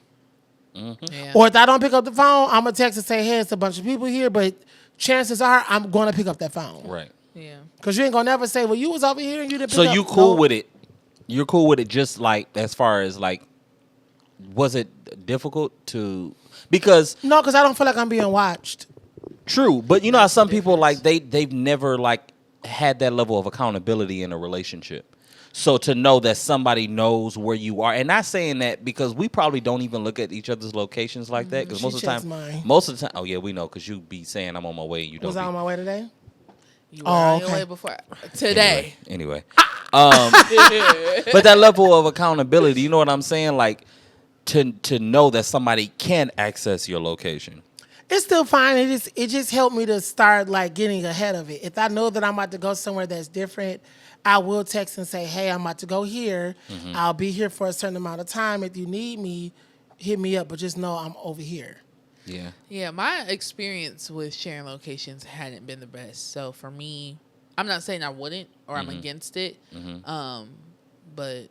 Yeah. Or if I don't pick up the phone, I'm going to text and say, hey, it's a bunch of people here, but chances are I'm going to pick up that phone. Right. Yeah. Because you ain't going to never say, well, you was over here and you didn't pick So up. you cool No. with it? You're cool with it just like as far as like, was it difficult to, because No, because I don't feel like I'm being watched. true, but you know how some people like they've never like had that level of accountability in a relationship. So to know that somebody knows where you are, and not saying that because we probably don't even look at each other's locations like that, because She checks mine. most of the time, oh yeah, we know, because you be saying I'm on my way, and you don't. Was I on my way today? You were Oh, on your okay. way before today. Anyway. But that level of accountability, you know what I'm saying? Like to know that somebody can access your location. It's still fine. It just helped me to start like getting ahead of it. If I know that I'm about to go somewhere that's different, I will text and say, hey, I'm about to go here. Mm-hmm. I'll be here for a certain amount of time. If you need me, hit me up. But just know I'm over here. Yeah. Yeah, my experience with sharing locations hadn't been the best. So for me, I'm not saying I wouldn't or I'm against it. But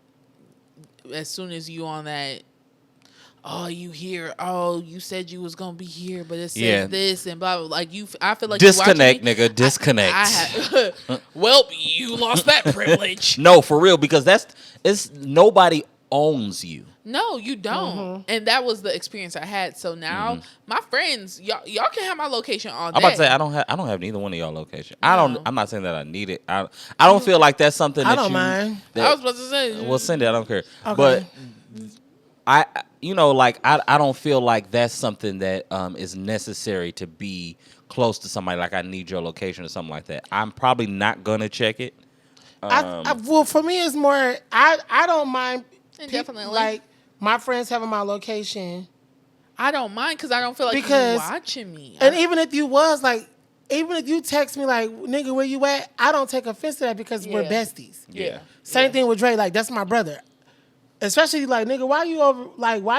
as soon as you on that, oh, you here? Oh, you said you was gonna be here, but it says this and blah blah. Like I feel like Disconnect, you watching me. nigga. Disconnect. I had, well, you lost that privilege. No, for real, because it's nobody owns you. No, you don't. And that was the experience I had. So now my friends, y'all can have my location all day. I'm about to say I don't have neither one of y'all location. No. I'm not saying that I need it. I don't feel like that's something I that don't you. mind. I was about to say. Well, send it. I don't care. Okay. But I don't feel like that's something that is necessary to be close to somebody. Like I need your location or something like that. I'm probably not gonna check it. Well, for me, it's more, I don't mind. Definitely. Like, my friends having my location. I don't mind because I don't feel like Because- you're watching me. And even if you was, like, even if you text me, like, nigga, where you at? I don't take offense to that because we're Yeah. besties. Yeah. Same thing with Dre. Like, that's my brother. Especially, like, nigga, why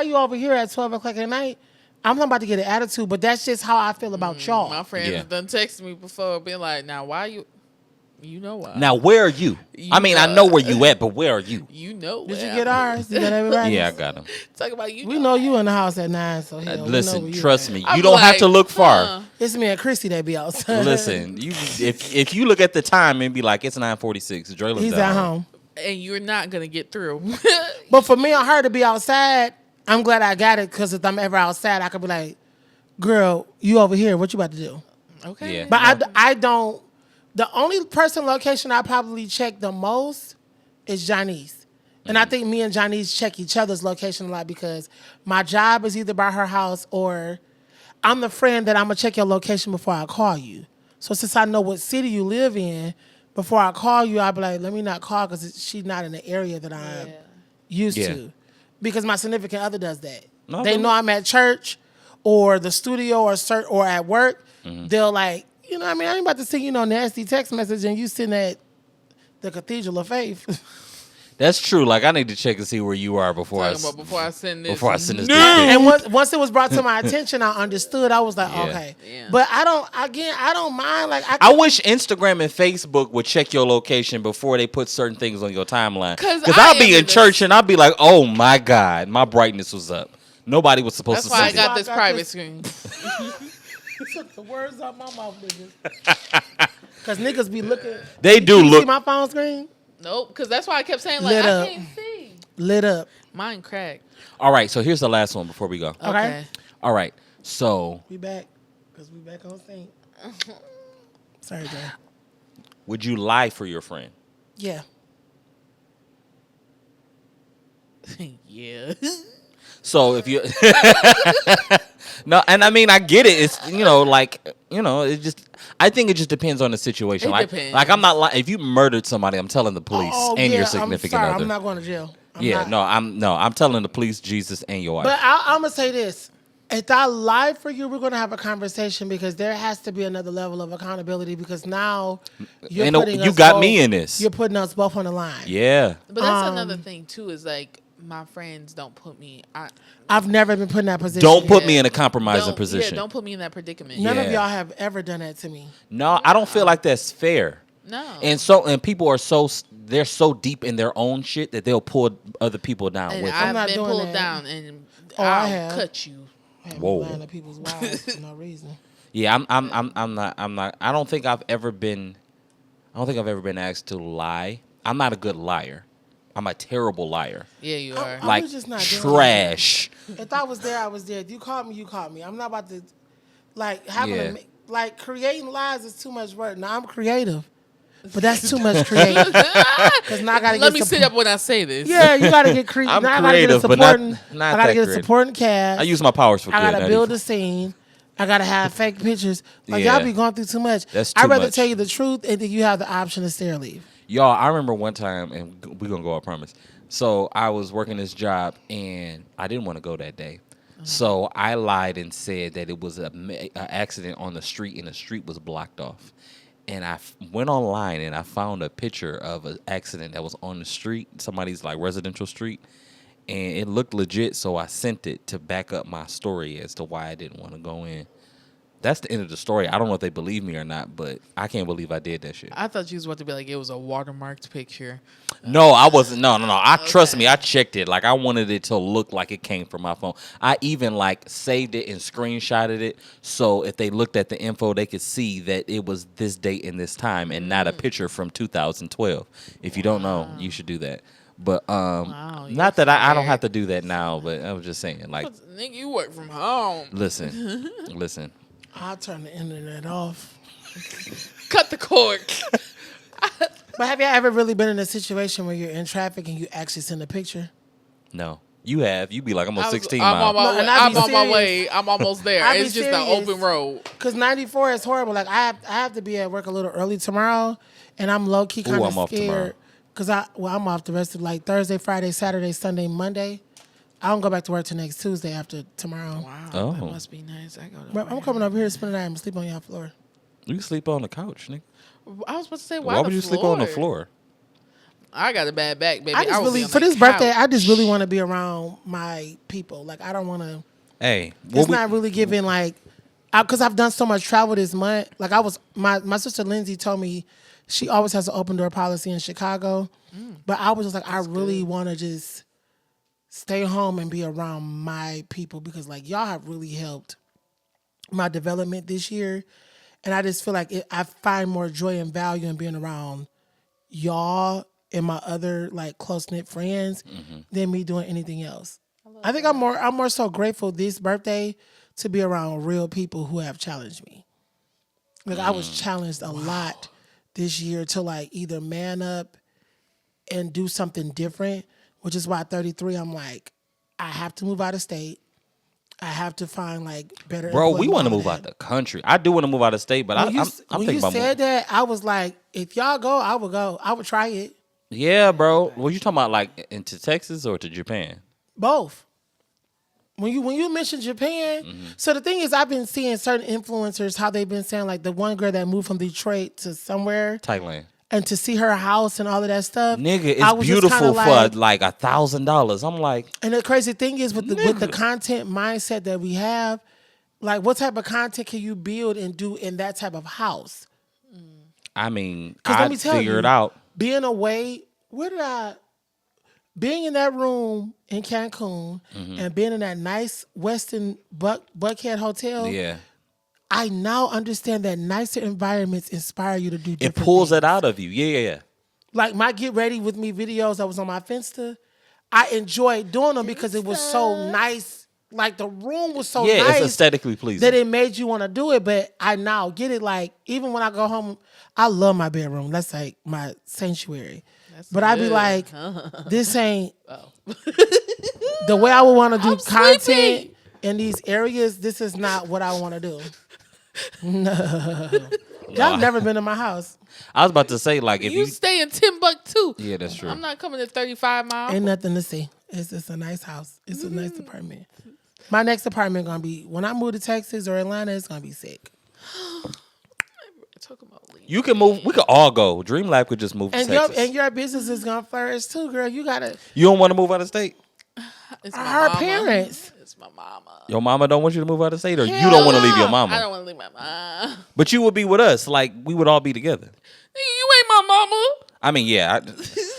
you over here at 12 o'clock at night? I'm not about to get an attitude, but that's just how I feel about y'all. my friends Yeah. done texted me before, being like, "Now, why you know why? Now where are you? I mean, I know where you at, but where are you? You know. Did you where get I'm- ours? You got everybody? Yeah, I got them. Talk about you. We know you in the house at 9, so hell, we know Listen, where you trust at. me, I'm you don't have like, to look far. huh. It's me and Chrissy that be outside. Listen, if you look at the time and be like, it's 9:46. Dre lives He's at at home. home. And you're not gonna get through. But for me and her to be outside, I'm glad I got it because if I'm ever outside, I could be like, girl, you over here. What you about to do? Okay. Yeah. But I don't. The only person location I probably check the most is Janice. And I think me and Janice check each other's location a lot because my job is either by her house or I'm the friend that I'm going to check your location before I call you. So since I know what city you live in, before I call you, I'll be like, let me not call because she's not in the area that I'm used Yeah. to. Because my significant other does that. No, They but- know I'm at church or the studio or at work. Mm-hmm. They'll like, you know what I mean? I ain't about to send you no nasty text message and you sitting at the Cathedral of Faith. That's true. Like I need to check and see where you are before I Before I send this. before I send this. No. dick pic. And once it was brought to my attention, I understood. I was like, Yeah. okay. Yeah. But I don't mind. Like I wish Instagram and Facebook would check your location before they put certain things on your timeline. 'Cause Because I I'll be am in this- church and I'll be like, oh my God, my brightness was up. Nobody was supposed That's to why I see got it. this private screen. took the words out my mouth, niggas. Because niggas be looking. They do You see look. my phone screen? Nope, because that's why I kept saying like Lit I up. can't see. Lit up. Mine cracked. All right, so here's the last one before we go. Okay. All right, so We back. Because we back on scene. Sorry, Jay. would you lie for your friend? Yeah. Yeah. So if you no, and I mean I get it. It's it just I think it just depends on the situation. It like depends. like I'm not if you murdered somebody, I'm telling the police and your I'm significant sorry. other. I'm not going to jail. I'm telling the police, Jesus, and your wife. But I'm going to say this. If I lie for you, we're going to have a conversation because there has to be another level of accountability because now you're And putting you us got both- me in this. You're putting us both on the line. Yeah. But that's another thing too. Is like my friends don't put me. I've never been put in that position. Don't put me Yeah. in a compromising Don't- position. Yeah, don't put me in that predicament. None of Yeah. y'all have ever done that to me. No, I don't feel like that's fair. No. And people are they're so deep in their own shit that they'll pull other people down And with I'm I've not been doing pulled that. down, and Oh, I I'll have. cut you. I have Whoa. been lying to people's wives for no reason. Yeah, I'm not. I don't think I've ever been asked to lie. I'm not a good liar. I'm a terrible liar. Yeah, you I- are. I Like was just not doing trash. If I was there, I was there. If you caught me, you caught me. I'm not about to, like, having Yeah. like, creating lies is too much work. Now, I'm creative, but that's too much creative. Because now I got to get Let me sit up when I say this. Yeah, you got to get creative. I'm Now I got to get a creative, but not- supporting, not I got to that get a creative. supporting cast. I use my powers for I good. gotta not build even- a scene. I gotta have fake pictures. Like Yeah. y'all be going through too much. That's I'd too rather much. tell you the truth and then you have the option to stay or leave. Y'all, I remember one time, and we're going to go, I promise. So I was working this job, and I didn't want to go that day. So I lied and said that it was a accident on the street, and the street was blocked off. And I went online, and I found a picture of an accident that was on the street, somebody's, like, residential street. And it looked legit, so I sent it to back up my story as to why I didn't want to go in. That's the end of the story. I don't know if they believe me or not, but I can't believe I did that shit. I thought you was about to be like, it was a watermarked picture. No, I wasn't. No. Trust me. I checked it. Like, I wanted it to look like it came from my phone. I even, like, saved it and screenshotted it. So if they looked at the info, they could see that it was this date and this time and not a picture from 2012. If you don't know, you should do that. But Wow, not that I don't fair. have to do that now, but I was just saying, like, Nigga, you work from home. listen. I'll turn the internet off. Cut the cord. But have y'all ever really been in a situation where you're in traffic and you actually send a picture? No. You have. You be like, I'm on 16 I'm on miles. my No, way. and I be I'm on my serious. way. I'm almost there. I be It's just an serious. open road. Because 94 is horrible. Like I have to be at work a little early tomorrow, and I'm low key kind Ooh, of I'm off tomorrow. scared. Because I'm off the rest of like Thursday, Friday, Saturday, Sunday, Monday. I don't go back to work till next Tuesday after tomorrow. Wow, Oh. that must be nice. I go. Bro, I'm coming up here to spend the night and sleep on your floor. You can sleep on the couch, nigga. I was supposed to say, Why would you sleep on the floor? I got a bad back, baby. I just would really be on for the this birthday, couch. I just really want to be around my people. Like I don't want to. Hey, It's not really giving like, because I've done so much travel this month. Like my sister Lindsay told me she always has an open door policy in Chicago, but I was just like I really want to just stay home and be around my people because like y'all have really helped my development this year, and I just feel like I find more joy and value in being around y'all and my other like close knit friends than me doing anything else. I think I'm more so grateful this birthday to be around real people who have challenged me. Like I was challenged a lot this year to like either man up and do something different, which is why at 33 I'm like, I have to move out of state. I have to find like better. Bro, we employment, want to all move that. out the country. I do want to move out of state, but I'm When thinking you about said moving. that, I was like, if y'all go, I would go. I would try it. Yeah, bro. What you talking about, like into Texas or to Japan? Both. When you mentioned Japan, so the thing is, I've been seeing certain influencers how they've been saying like the one girl that moved from Detroit to somewhere Thailand. and to see her house and all of that stuff. Nigga, I it's was just beautiful kinda for like $1,000. I'm like, And the crazy thing is with the content mindset that we have, like what type of content can you build and do in that type of house? I mean, 'Cause let I'd me tell figure you, it out. Being away, being in that room in Cancun and being in that nice Westin Buckhead hotel, Yeah. I now understand that nicer environments inspire you to do It different pulls things. it out of you. Yeah. Like my Get Ready With Me videos that was on my Finsta, I enjoyed doing them because it was so nice. Like the room was so Yeah, nice it's aesthetically pleasing. that it made you want to do it. But I now get it. Like even when I go home, I love my bedroom. That's like my sanctuary. But I be good. like, this ain't the way I would want to do I'm content sleepy. in these areas. This is not what I want to do. No, y'all never been in my house. I was about to say, like, if You you. stay in Timbuktu. Yeah, that's true. I'm not coming to 35 miles. Ain't nothing to see. It's just a nice house. It's a nice apartment. My next apartment gonna be when I move to Texas or Atlanta. It's gonna be sick. Talk about leave. You can move. We could all go. Dream Lab could just move to And Texas. your business is gonna flourish too, girl. You gotta. You don't want to move out of state? It's my Our mama. parents. It's my mama. Your mama don't want you to move out of state, or you Hell don't want to leave your no. mama. I don't want to leave my mama. But you would be with us. Like we would all be together. You ain't my mama. I mean, yeah.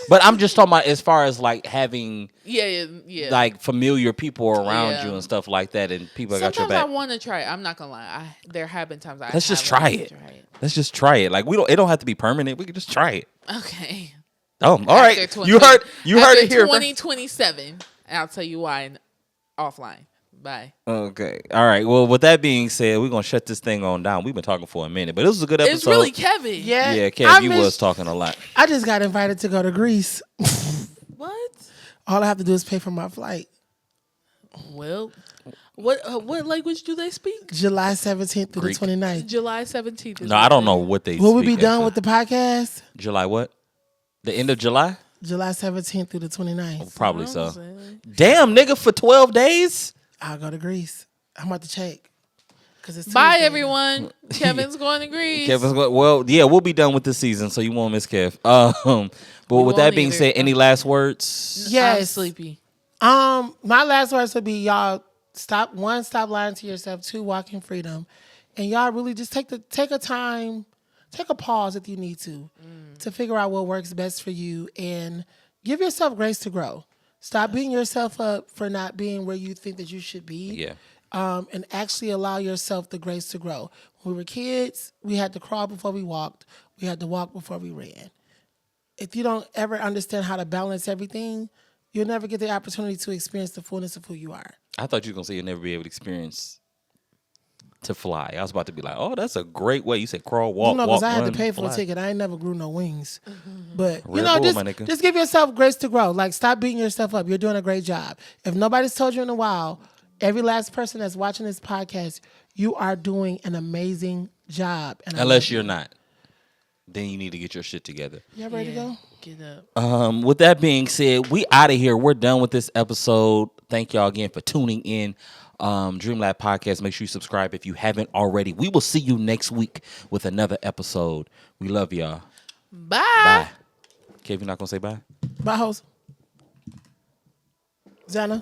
But I'm just talking about as far as like having Yeah. like familiar people around Yeah. you and stuff like that, and people that got your Sometimes I back. want to try it. I'm not gonna lie. There have been times Let's just have try wanted it. to try it. Let's just try it. Like we don't. It don't have to be permanent. We can just try it. Okay. Oh, all right. After You heard. You heard it here. 2027, and I'll tell you why offline. Bye. Okay. All right. Well, with that being said, we're gonna shut this thing on down. We've been talking for a minute, but this was a good episode. It's really Kevin. Yeah. Yeah, I Kev, you miss- was talking a lot. I just got invited to go to Greece. What? All I have to do is pay for my flight. Well, what language do they speak? July 17th through Greek. the 29th. July 17th. No, I don't know what they. Will we be speak, done actually. with the podcast? July what? The end of July? July 17th through the 29th. Probably so. Damn, nigga, for 12 days? I'll go to Greece. I'm about to check. 'Cause it's Bye, Tuesday. everyone. Kevin's going to Greece. Kevin's going. Well, yeah, we'll be done with this season, so you won't miss Kev. But We with that won't being either. said, any last words? I'm Yes. sleepy. My last words would be y'all stop lying to yourself. 2, walk in freedom. And y'all really just take a pause if you need to figure out what works best for you and give yourself grace to grow. Stop beating yourself up for not being where you think that you should be. Yeah. And actually allow yourself the grace to grow. When we were kids, we had to crawl before we walked. We had to walk before we ran. If you don't ever understand how to balance everything, you'll never get the opportunity to experience the fullness of who you are. I thought you were going to say you'll never be able to experience to fly. I was about to be like, oh, that's a great way. You said crawl, walk, No, walk, because I had run, to pay for fly. a ticket. I ain't never grew no wings. But, Red Bull, my nigga. just give yourself grace to grow. Like, stop beating yourself up. You're doing a great job. If nobody's told you in a while, every last person that's watching this podcast, you are doing an amazing job. And I Unless love you're you. not. Then you need to get your shit together. You ready to go? Get up. With that being said, we out of here. We're done with this episode. Thank y'all again for tuning in. DreamLab Podcast. Make sure you subscribe if you haven't already. We will see you next week with another episode. We love y'all. Bye. Bye. Kev, you're not gonna say bye? Bye, host. Zana.